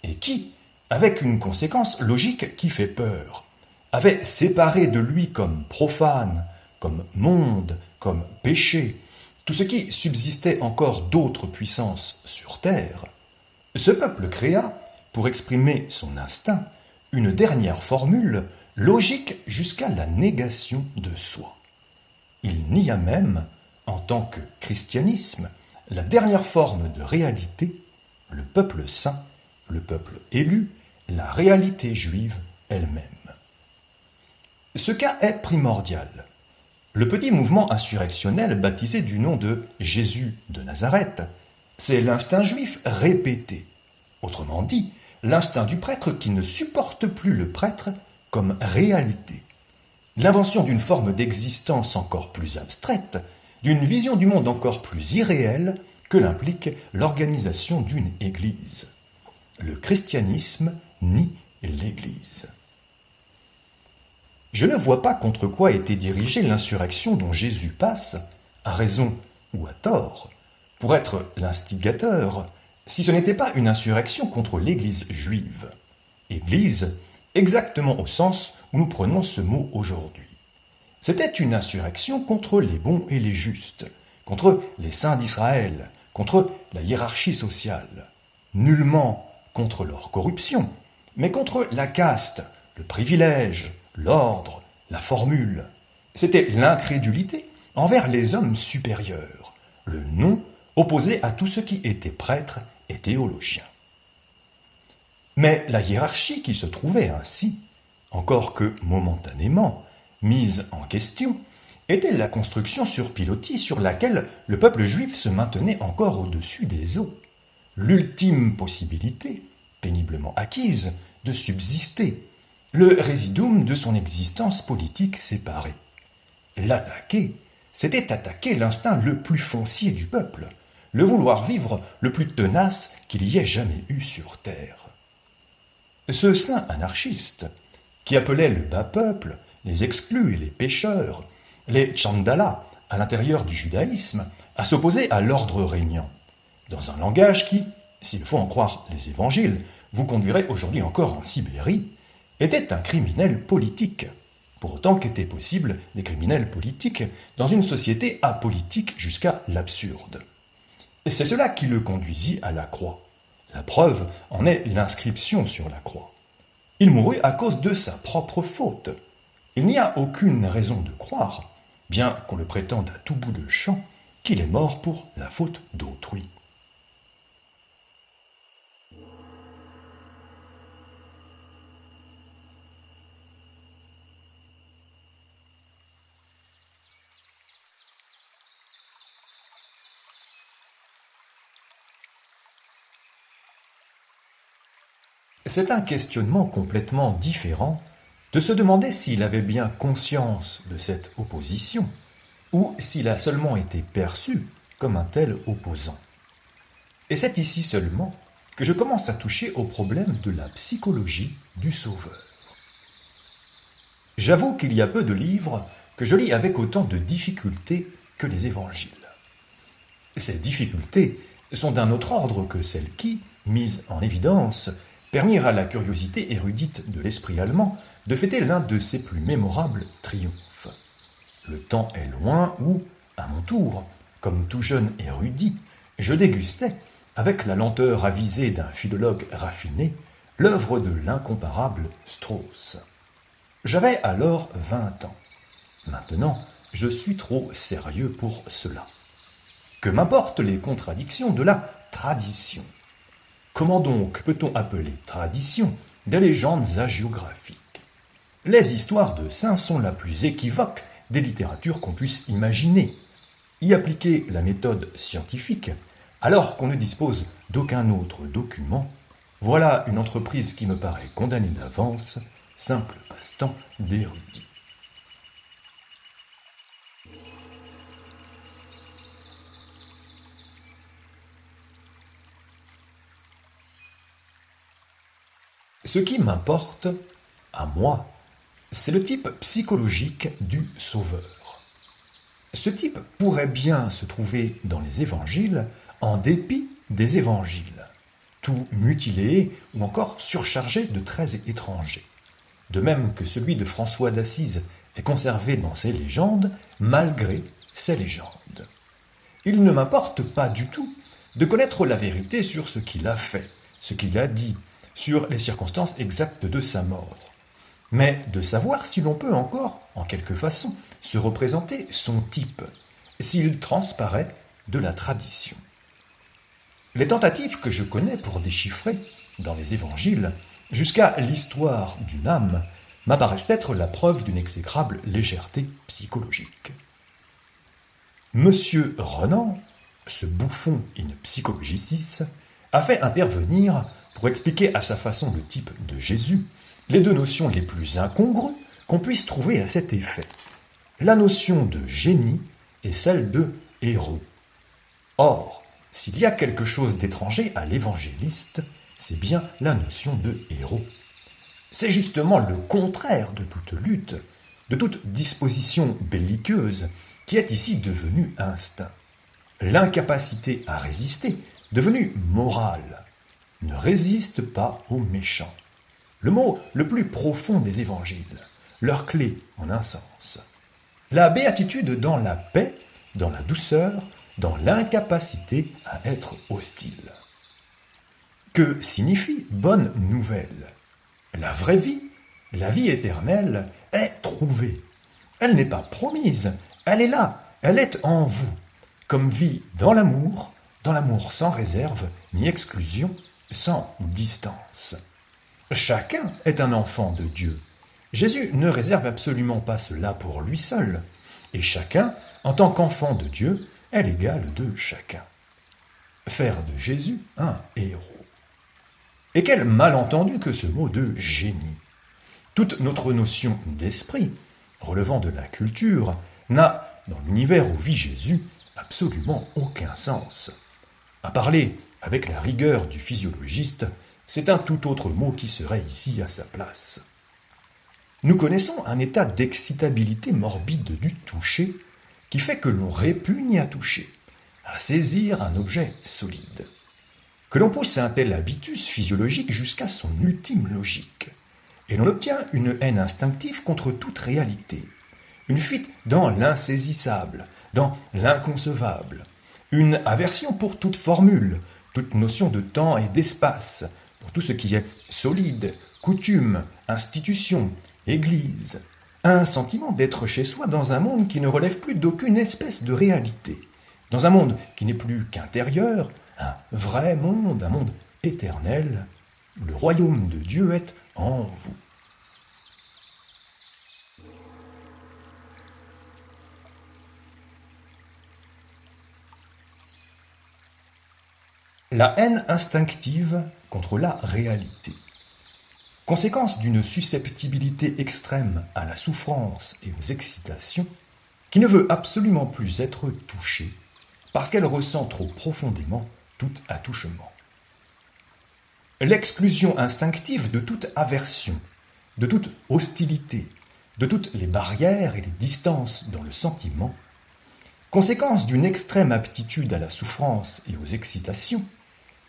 et qui, avec une conséquence logique qui fait peur, avait séparé de lui comme profane, comme monde, comme péché, tout ce qui subsistait encore d'autres puissances sur terre, ce peuple créa, pour exprimer son instinct, une dernière formule logique jusqu'à la négation de soi. Il nia même, en tant que christianisme, la dernière forme de réalité, le peuple saint, le peuple élu, la réalité juive elle-même. Ce cas est primordial. Le petit mouvement insurrectionnel baptisé du nom de Jésus de Nazareth, c'est l'instinct juif répété. Autrement dit, l'instinct du prêtre qui ne supporte plus le prêtre comme réalité. L'invention d'une forme d'existence encore plus abstraite, d'une vision du monde encore plus irréelle que l'implique l'organisation d'une église. Le christianisme nie l'Église. Je ne vois pas contre quoi était dirigée l'insurrection dont Jésus passe, à raison ou à tort, pour être l'instigateur, si ce n'était pas une insurrection contre l'Église juive. Église, exactement au sens où nous prenons ce mot aujourd'hui. C'était une insurrection contre les bons et les justes, contre les saints d'Israël, contre la hiérarchie sociale, nullement contre leur corruption, mais contre la caste, le privilège, l'ordre, la formule. C'était l'incrédulité envers les hommes supérieurs, le non opposé à tous ceux qui étaient prêtres et théologiens. Mais la hiérarchie qui se trouvait ainsi, encore que momentanément, mise en question, était la construction sur pilotis sur laquelle le peuple juif se maintenait encore au-dessus des eaux, l'ultime possibilité, péniblement acquise, de subsister, le résidum de son existence politique séparée. L'attaquer, c'était attaquer l'instinct le plus foncier du peuple, le vouloir vivre le plus tenace qu'il y ait jamais eu sur terre. Ce saint anarchiste, qui appelait le bas peuple, les exclus et les pécheurs, les Chandala, à l'intérieur du judaïsme, à s'opposer à l'ordre régnant, dans un langage qui, s'il faut en croire les évangiles, vous conduirait aujourd'hui encore en Sibérie, était un criminel politique, pour autant qu'étaient possibles des criminels politiques dans une société apolitique jusqu'à l'absurde. Et c'est cela qui le conduisit à la croix. La preuve en est l'inscription sur la croix. Il mourut à cause de sa propre faute. Il n'y a aucune raison de croire, bien qu'on le prétende à tout bout de champ, qu'il est mort pour la faute d'autrui. C'est un questionnement complètement différent de se demander s'il avait bien conscience de cette opposition, ou s'il a seulement été perçu comme un tel opposant. Et c'est ici seulement que je commence à toucher au problème de la psychologie du Sauveur. J'avoue qu'il y a peu de livres que je lis avec autant de difficultés que les évangiles. Ces difficultés sont d'un autre ordre que celles qui, mises en évidence, permirent à la curiosité érudite de l'esprit allemand de fêter l'un de ses plus mémorables triomphes. Le temps est loin où, à mon tour, comme tout jeune érudit, je dégustais, avec la lenteur avisée d'un philologue raffiné, l'œuvre de l'incomparable Strauss. J'avais alors 20 ans. Maintenant, je suis trop sérieux pour cela. Que m'importent les contradictions de la tradition? Comment donc peut-on appeler tradition des légendes hagiographiques? Les histoires de saints sont la plus équivoque des littératures qu'on puisse imaginer. Y appliquer la méthode scientifique, alors qu'on ne dispose d'aucun autre document, voilà une entreprise qui me paraît condamnée d'avance, simple passe-temps d'érudit. Ce qui m'importe, à moi, c'est le type psychologique du Sauveur. Ce type pourrait bien se trouver dans les évangiles en dépit des évangiles, tout mutilé ou encore surchargé de traits étrangers. De même que celui de François d'Assise est conservé dans ses légendes malgré ses légendes. Il ne m'importe pas du tout de connaître la vérité sur ce qu'il a fait, ce qu'il a dit, sur les circonstances exactes de sa mort, mais de savoir si l'on peut encore, en quelque façon, se représenter son type, s'il transparaît de la tradition. Les tentatives que je connais pour déchiffrer, dans les évangiles, jusqu'à l'histoire d'une âme, m'apparaissent être la preuve d'une exécrable légèreté psychologique. Monsieur Renan, ce bouffon in psychologicis, a fait intervenir, pour expliquer à sa façon le type de Jésus, les deux notions les plus incongrues qu'on puisse trouver à cet effet. La notion de génie et celle de héros. Or, s'il y a quelque chose d'étranger à l'évangéliste, c'est bien la notion de héros. C'est justement le contraire de toute lutte, de toute disposition belliqueuse, qui est ici devenu instinct. L'incapacité à résister, devenue morale, ne résiste pas aux méchants. Le mot le plus profond des évangiles, leur clé en un sens. La béatitude dans la paix, dans la douceur, dans l'incapacité à être hostile. Que signifie bonne nouvelle? La vraie vie, la vie éternelle, est trouvée. Elle n'est pas promise, elle est là, elle est en vous, comme vie dans l'amour sans réserve ni exclusion, sans distance. Chacun est un enfant de Dieu. Jésus ne réserve absolument pas cela pour lui seul, et chacun, en tant qu'enfant de Dieu, est l'égal de chacun. Faire de Jésus un héros. Et quel malentendu que ce mot de génie. Toute notre notion d'esprit, relevant de la culture, n'a, dans l'univers où vit Jésus, absolument aucun sens. À parler avec la rigueur du physiologiste, c'est un tout autre mot qui serait ici à sa place. Nous connaissons un état d'excitabilité morbide du toucher qui fait que l'on répugne à toucher, à saisir un objet solide, que l'on pousse un tel habitus physiologique jusqu'à son ultime logique, et l'on obtient une haine instinctive contre toute réalité, une fuite dans l'insaisissable, dans l'inconcevable, une aversion pour toute formule, toute notion de temps et d'espace, pour tout ce qui est solide, coutume, institution, église, un sentiment d'être chez soi dans un monde qui ne relève plus d'aucune espèce de réalité, dans un monde qui n'est plus qu'intérieur, un vrai monde, un monde éternel. Le royaume de Dieu est en vous. La haine instinctive contre la réalité. Conséquence d'une susceptibilité extrême à la souffrance et aux excitations, qui ne veut absolument plus être touchée, parce qu'elle ressent trop profondément tout attouchement. L'exclusion instinctive de toute aversion, de toute hostilité, de toutes les barrières et les distances dans le sentiment, conséquence d'une extrême aptitude à la souffrance et aux excitations,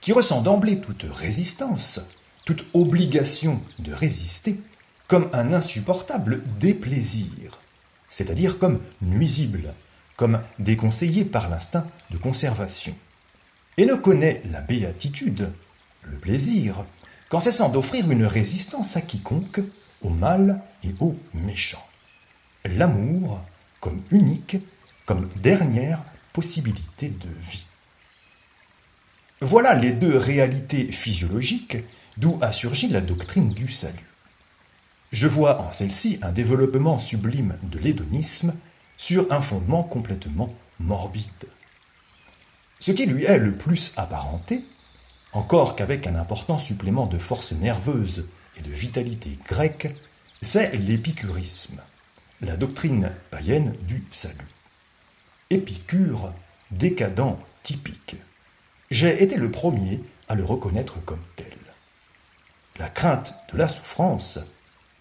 qui ressent d'emblée toute résistance, toute obligation de résister, comme un insupportable déplaisir, c'est-à-dire comme nuisible, comme déconseillé par l'instinct de conservation, et ne connaît la béatitude, le plaisir, qu'en cessant d'offrir une résistance à quiconque, au mal et au méchant. L'amour comme unique, comme dernière possibilité de vie. Voilà les deux réalités physiologiques d'où a surgi la doctrine du salut. Je vois en celle-ci un développement sublime de l'hédonisme sur un fondement complètement morbide. Ce qui lui est le plus apparenté, encore qu'avec un important supplément de force nerveuse et de vitalité grecque, c'est l'épicurisme, la doctrine païenne du salut. Épicure, décadent typique. J'ai été le premier à le reconnaître comme tel. La crainte de la souffrance,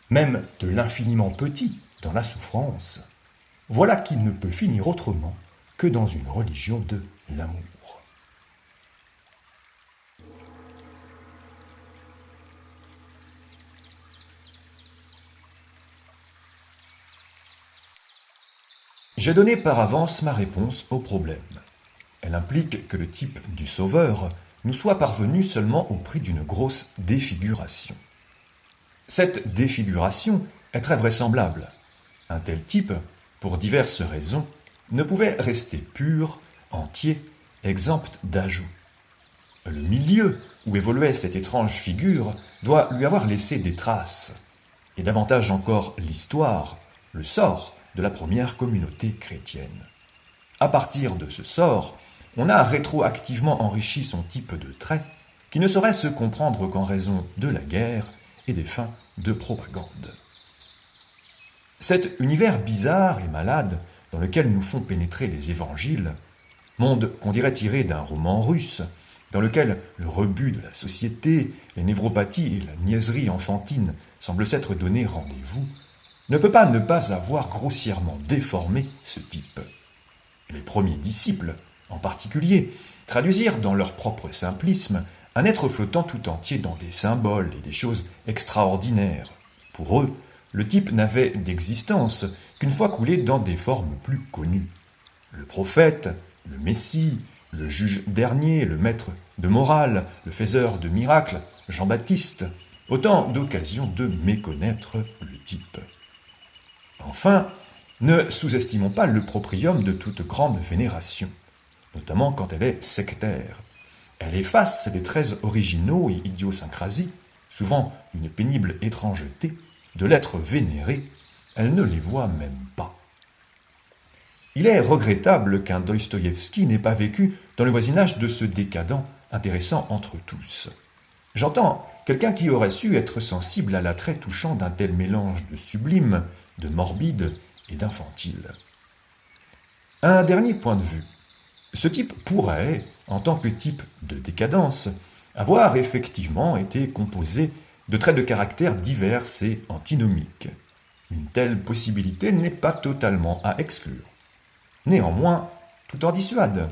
même de l'infiniment petit dans la souffrance, voilà qui ne peut finir autrement que dans une religion de l'amour. J'ai donné par avance ma réponse au problème. Elle implique que le type du sauveur nous soit parvenu seulement au prix d'une grosse défiguration. Cette défiguration est très vraisemblable. Un tel type, pour diverses raisons, ne pouvait rester pur, entier, exempt d'ajout. Le milieu où évoluait cette étrange figure doit lui avoir laissé des traces, et davantage encore l'histoire, le sort de la première communauté chrétienne. À partir de ce sort, on a rétroactivement enrichi son type de traits qui ne saurait se comprendre qu'en raison de la guerre et des fins de propagande. Cet univers bizarre et malade dans lequel nous font pénétrer les évangiles, monde qu'on dirait tiré d'un roman russe, dans lequel le rebut de la société, les névropathies et la niaiserie enfantine semblent s'être donné rendez-vous, ne peut pas ne pas avoir grossièrement déformé ce type. Les premiers disciples, en particulier, traduisirent dans leur propre simplisme un être flottant tout entier dans des symboles et des choses extraordinaires. Pour eux, le type n'avait d'existence qu'une fois coulé dans des formes plus connues. Le prophète, le Messie, le juge dernier, le maître de morale, le faiseur de miracles, Jean-Baptiste, autant d'occasions de méconnaître le type. Enfin, ne sous-estimons pas le proprium de toute grande vénération, notamment quand elle est sectaire. Elle efface les traits originaux et idiosyncrasies, souvent une pénible étrangeté, de l'être vénéré, elle ne les voit même pas. Il est regrettable qu'un Dostoïevski n'ait pas vécu dans le voisinage de ce décadent intéressant entre tous. J'entends quelqu'un qui aurait su être sensible à l'attrait touchant d'un tel mélange de sublime, de morbide et d'infantile. Un dernier point de vue. Ce type pourrait, en tant que type de décadence, avoir effectivement été composé de traits de caractère divers et antinomiques. Une telle possibilité n'est pas totalement à exclure. Néanmoins, tout en dissuade.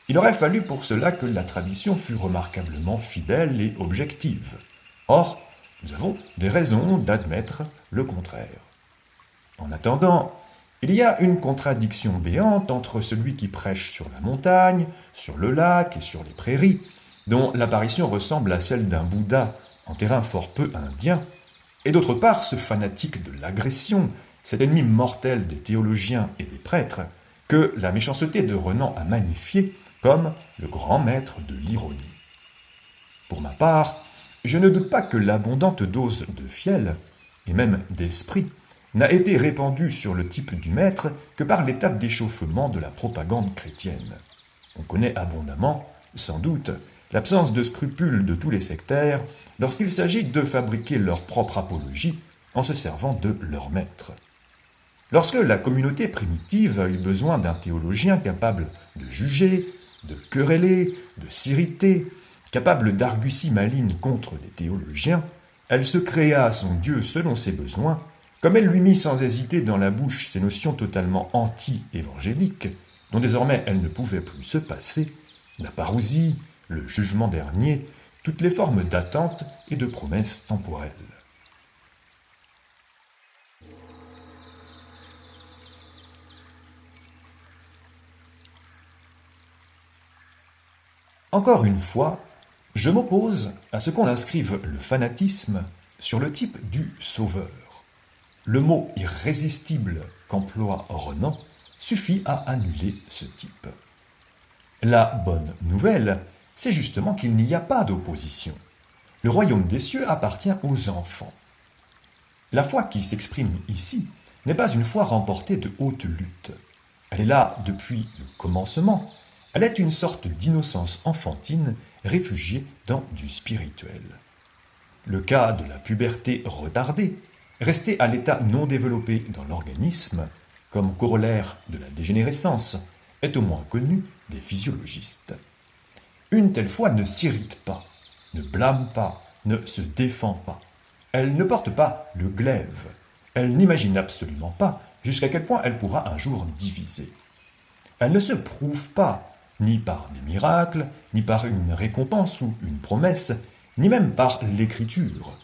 Il aurait fallu pour cela que la tradition fût remarquablement fidèle et objective. Or, nous avons des raisons d'admettre le contraire. En attendant, il y a une contradiction béante entre celui qui prêche sur la montagne, sur le lac et sur les prairies, dont l'apparition ressemble à celle d'un Bouddha en terrain fort peu indien, et d'autre part ce fanatique de l'agression, cet ennemi mortel des théologiens et des prêtres, que la méchanceté de Renan a magnifié comme le grand maître de l'ironie. Pour ma part, je ne doute pas que l'abondante dose de fiel, et même d'esprit, n'a été répandue sur le type du maître que par l'état d'échauffement de la propagande chrétienne. On connaît abondamment, sans doute, l'absence de scrupules de tous les sectaires lorsqu'il s'agit de fabriquer leur propre apologie en se servant de leur maître. Lorsque la communauté primitive a eu besoin d'un théologien capable de juger, de quereller, de s'irriter, capable d'arguties malignes contre des théologiens, elle se créa son Dieu selon ses besoins, comme elle lui mit sans hésiter dans la bouche ces notions totalement anti-évangéliques, dont désormais elle ne pouvait plus se passer, la parousie, le jugement dernier, toutes les formes d'attente et de promesses temporelles. Encore une fois, je m'oppose à ce qu'on inscrive le fanatisme sur le type du sauveur. Le mot irrésistible qu'emploie Renan suffit à annuler ce type. La bonne nouvelle, c'est justement qu'il n'y a pas d'opposition. Le royaume des cieux appartient aux enfants. La foi qui s'exprime ici n'est pas une foi remportée de haute lutte. Elle est là depuis le commencement. Elle est une sorte d'innocence enfantine réfugiée dans du spirituel. Le cas de la puberté retardée, restée à l'état non développé dans l'organisme, comme corollaire de la dégénérescence, est au moins connu des physiologistes. Une telle foi ne s'irrite pas, ne blâme pas, ne se défend pas. Elle ne porte pas le glaive. Elle n'imagine absolument pas jusqu'à quel point elle pourra un jour diviser. Elle ne se prouve pas, ni par des miracles, ni par une récompense ou une promesse, ni même par l'écriture.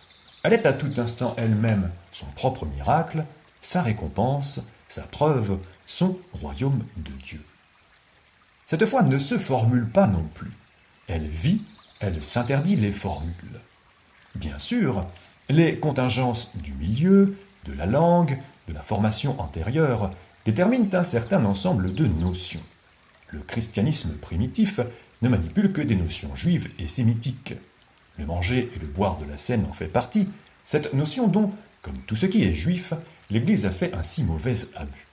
Elle est à tout instant elle-même son propre miracle, sa récompense, sa preuve, son royaume de Dieu. Cette foi ne se formule pas non plus. Elle vit, elle s'interdit les formules. Bien sûr, les contingences du milieu, de la langue, de la formation antérieure déterminent un certain ensemble de notions. Le christianisme primitif ne manipule que des notions juives et sémitiques. Le manger et le boire de la scène en fait partie, cette notion dont, comme tout ce qui est juif, l'Église a fait un si mauvais abus.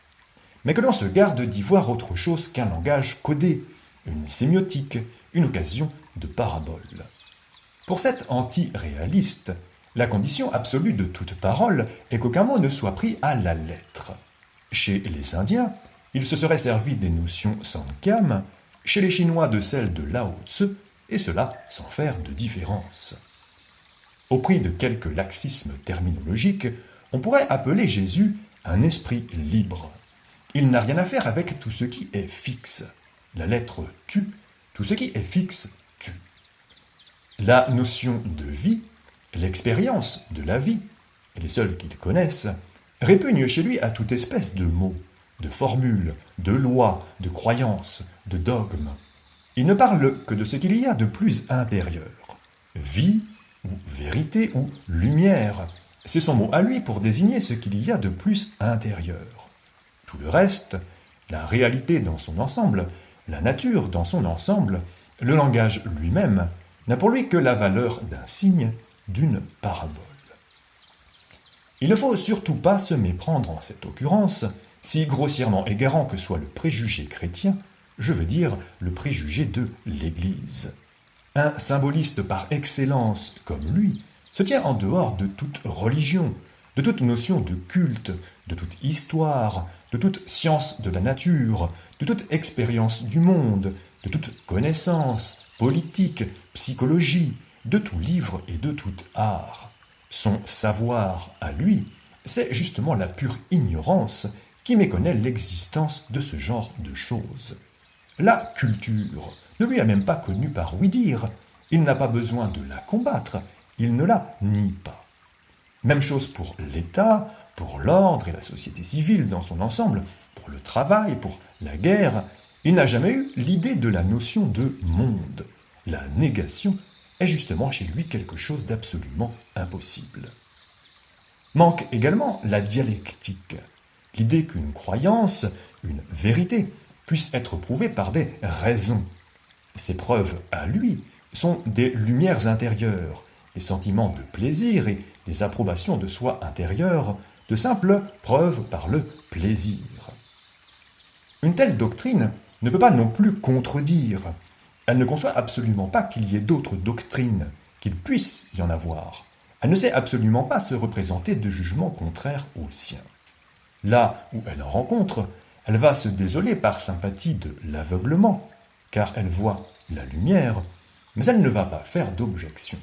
Mais que l'on se garde d'y voir autre chose qu'un langage codé, une sémiotique, une occasion de parabole. Pour cet anti-réaliste, la condition absolue de toute parole est qu'aucun mot ne soit pris à la lettre. Chez les Indiens, il se serait servi des notions Sankhya, chez les Chinois de celles de Lao Tse, et cela sans faire de différence. Au prix de quelques laxismes terminologiques, on pourrait appeler Jésus un esprit libre. Il n'a rien à faire avec tout ce qui est fixe. La lettre tue, tout ce qui est fixe tue. La notion de vie, l'expérience de la vie, et les seuls qui le connaissent, répugnent chez lui à toute espèce de mots, de formules, de lois, de croyances, de dogmes. Il ne parle que de ce qu'il y a de plus intérieur. Vie, ou vérité, ou lumière, c'est son mot à lui pour désigner ce qu'il y a de plus intérieur. Tout le reste, la réalité dans son ensemble, la nature dans son ensemble, le langage lui-même, n'a pour lui que la valeur d'un signe, d'une parabole. Il ne faut surtout pas se méprendre en cette occurrence, si grossièrement égarant que soit le préjugé chrétien, je veux dire le préjugé de l'Église. Un symboliste par excellence comme lui se tient en dehors de toute religion, de toute notion de culte, de toute histoire, de toute science de la nature, de toute expérience du monde, de toute connaissance, politique, psychologie, de tout livre et de tout art. Son savoir à lui, c'est justement la pure ignorance qui méconnaît l'existence de ce genre de choses. La culture ne lui a même pas connu par ouï-dire, il n'a pas besoin de la combattre, il ne la nie pas. Même chose pour l'État, pour l'ordre et la société civile dans son ensemble, pour le travail, pour la guerre, il n'a jamais eu l'idée de la notion de monde. La négation est justement chez lui quelque chose d'absolument impossible. Manque également la dialectique, l'idée qu'une croyance, une vérité, puisse être prouvée par des raisons. Ces preuves, à lui, sont des lumières intérieures, des sentiments de plaisir et des approbations de soi intérieure, de simples preuves par le plaisir. Une telle doctrine ne peut pas non plus contredire. Elle ne conçoit absolument pas qu'il y ait d'autres doctrines, qu'il puisse y en avoir. Elle ne sait absolument pas se représenter de jugements contraires aux siens. Là où elle en rencontre, elle va se désoler par sympathie de l'aveuglement, car elle voit la lumière, mais elle ne va pas faire d'objection.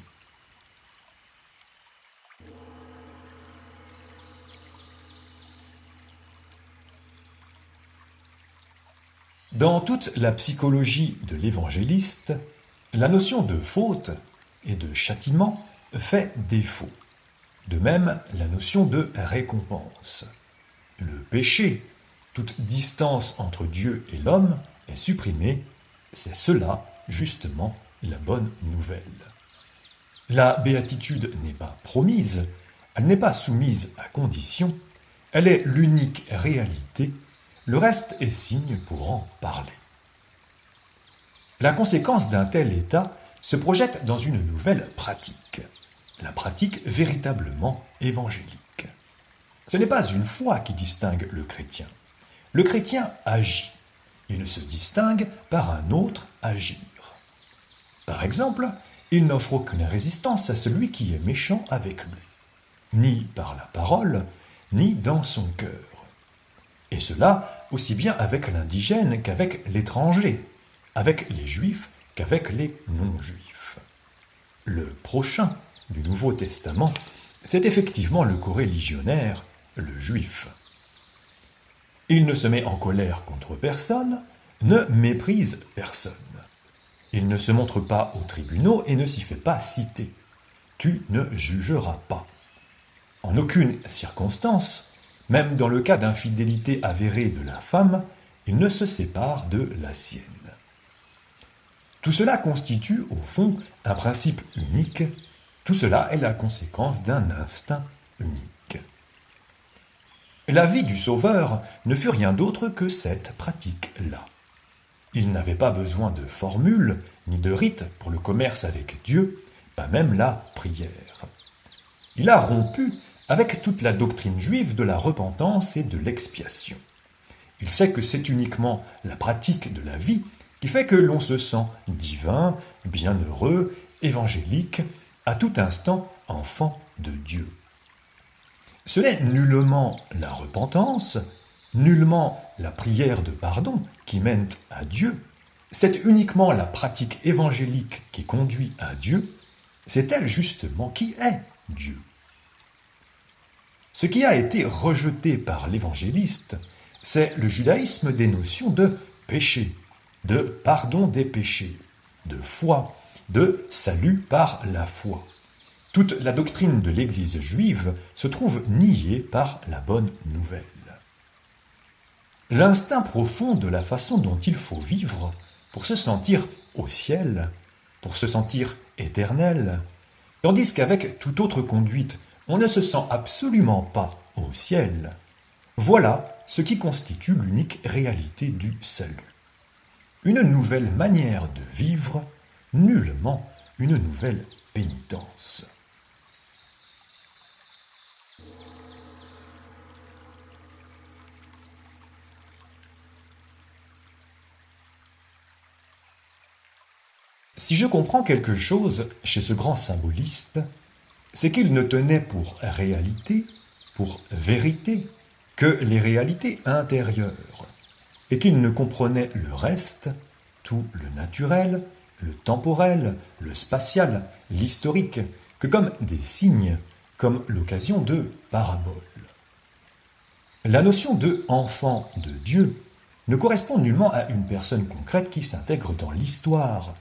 Dans toute la psychologie de l'évangéliste, la notion de faute et de châtiment fait défaut. De même, la notion de récompense. Le péché, toute distance entre Dieu et l'homme, est supprimée. C'est cela, justement, la bonne nouvelle. La béatitude n'est pas promise, elle n'est pas soumise à condition, elle est l'unique réalité, le reste est signe pour en parler. La conséquence d'un tel état se projette dans une nouvelle pratique, la pratique véritablement évangélique. Ce n'est pas une foi qui distingue le chrétien. Le chrétien agit. Il se distingue par un autre agir. Par exemple, il n'offre aucune résistance à celui qui est méchant avec lui, ni par la parole, ni dans son cœur. Et cela aussi bien avec l'indigène qu'avec l'étranger, avec les juifs qu'avec les non-juifs. Le prochain du Nouveau Testament, c'est effectivement le coreligionnaire, le juif. Il ne se met en colère contre personne, ne méprise personne. Il ne se montre pas aux tribunaux et ne s'y fait pas citer. Tu ne jugeras pas. En aucune circonstance, même dans le cas d'infidélité avérée de la femme, il ne se sépare de la sienne. Tout cela constitue, au fond, un principe unique. Tout cela est la conséquence d'un instinct unique. La vie du Sauveur ne fut rien d'autre que cette pratique-là. Il n'avait pas besoin de formules ni de rites pour le commerce avec Dieu, pas même la prière. Il a rompu avec toute la doctrine juive de la repentance et de l'expiation. Il sait que c'est uniquement la pratique de la vie qui fait que l'on se sent divin, bienheureux, évangélique, à tout instant enfant de Dieu. Ce n'est nullement la repentance, nullement la prière de pardon qui mènent à Dieu, C'est uniquement la pratique évangélique qui conduit à Dieu, c'est elle justement qui est Dieu. Ce qui a été rejeté par l'évangéliste, c'est le judaïsme des notions de péché, de pardon des péchés, de foi, de salut par la foi. Toute la doctrine de l'Église juive se trouve niée par la bonne nouvelle. L'instinct profond de la façon dont il faut vivre pour se sentir au ciel, pour se sentir éternel, tandis qu'avec toute autre conduite, on ne se sent absolument pas au ciel. Voilà ce qui constitue l'unique réalité du salut. Une nouvelle manière de vivre, nullement une nouvelle pénitence. Si je comprends quelque chose chez ce grand symboliste, c'est qu'il ne tenait pour réalité, pour vérité, que les réalités intérieures, et qu'il ne comprenait le reste, tout le naturel, le temporel, le spatial, l'historique, que comme des signes, comme l'occasion de paraboles. La notion de enfant de Dieu ne correspond nullement à une personne concrète qui s'intègre dans l'histoire,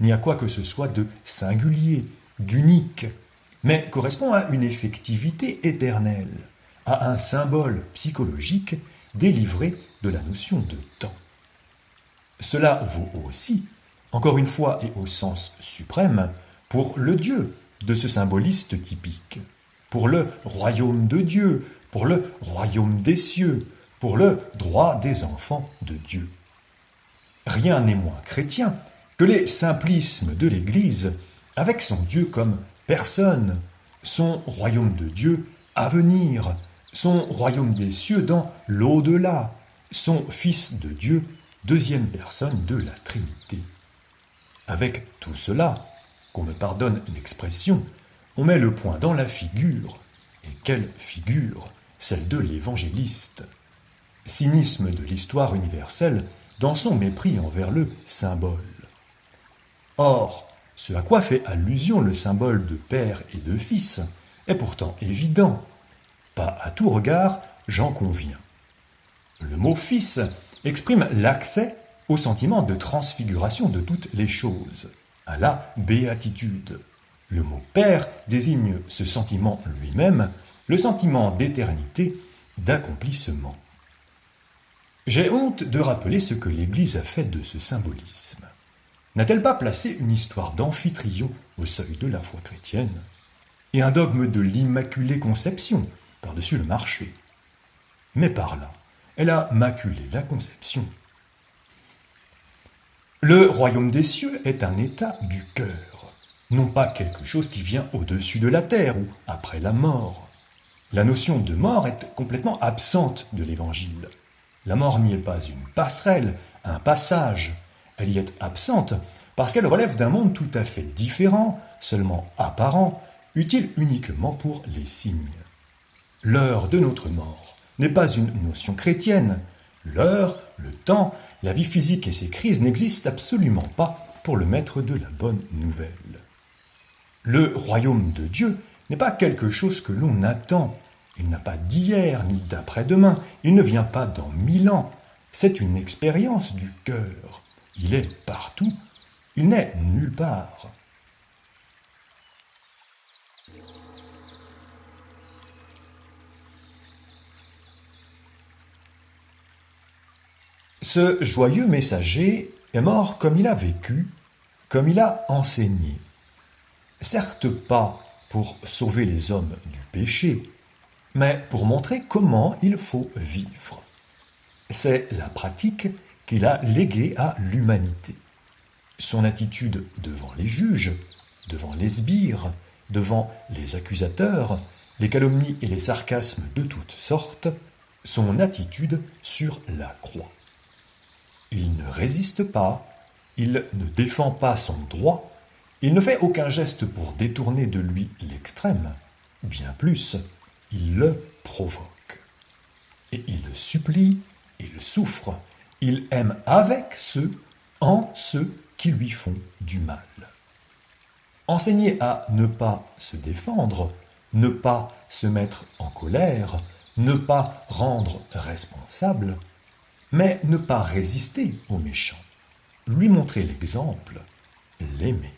ni à quoi que ce soit de singulier, d'unique, mais correspond à une effectivité éternelle, à un symbole psychologique délivré de la notion de temps. Cela vaut aussi, encore une fois et au sens suprême, pour le Dieu de ce symboliste typique, pour le royaume de Dieu, pour le royaume des cieux, pour le droit des enfants de Dieu. Rien n'est moins chrétien que les simplismes de l'Église, avec son Dieu comme personne, son royaume de Dieu à venir, son royaume des cieux dans l'au-delà, son Fils de Dieu, deuxième personne de la Trinité. Avec tout cela, qu'on me pardonne l'expression, on met le point dans la figure. Et quelle figure, celle de l'évangéliste. Cynisme de l'histoire universelle dans son mépris envers le symbole. Or, ce à quoi fait allusion le symbole de Père et de Fils est pourtant évident. Pas à tout regard, j'en conviens. Le mot Fils exprime l'accès au sentiment de transfiguration de toutes les choses, à la béatitude. Le mot Père désigne ce sentiment lui-même, le sentiment d'éternité, d'accomplissement. J'ai honte de rappeler ce que l'Église a fait de ce symbolisme. N'a-t-elle pas placé une histoire d'Amphitryon au seuil de la foi chrétienne et un dogme de l'Immaculée Conception par-dessus le marché? Mais par là, elle a maculé la conception. Le royaume des cieux est un état du cœur, non pas quelque chose qui vient au-dessus de la terre ou après la mort. La notion de mort est complètement absente de l'Évangile. La mort n'y est pas une passerelle, un passage. Elle y est absente parce qu'elle relève d'un monde tout à fait différent, seulement apparent, utile uniquement pour les signes. L'heure de notre mort n'est pas une notion chrétienne. L'heure, le temps, la vie physique et ses crises n'existent absolument pas pour le maître de la bonne nouvelle. Le royaume de Dieu n'est pas quelque chose que l'on attend. Il n'a pas d'hier ni d'après-demain. Il ne vient pas dans 1000 ans. C'est une expérience du cœur. Il est partout. Il n'est nulle part. Ce joyeux messager est mort comme il a vécu, comme il a enseigné. Certes pas pour sauver les hommes du péché, mais pour montrer comment il faut vivre. C'est la pratique qu'il a léguée à l'humanité. Son attitude devant les juges, devant les sbires, devant les accusateurs, les calomnies et les sarcasmes de toutes sortes, son attitude sur la croix. Il ne résiste pas, il ne défend pas son droit, il ne fait aucun geste pour détourner de lui l'extrême. Bien plus, il le provoque. Et il supplie, il souffre, il aime avec ceux en ceux qui lui font du mal. Enseigner à ne pas se défendre, ne pas se mettre en colère, ne pas rendre responsable, mais ne pas résister au méchant, lui montrer l'exemple, l'aimer.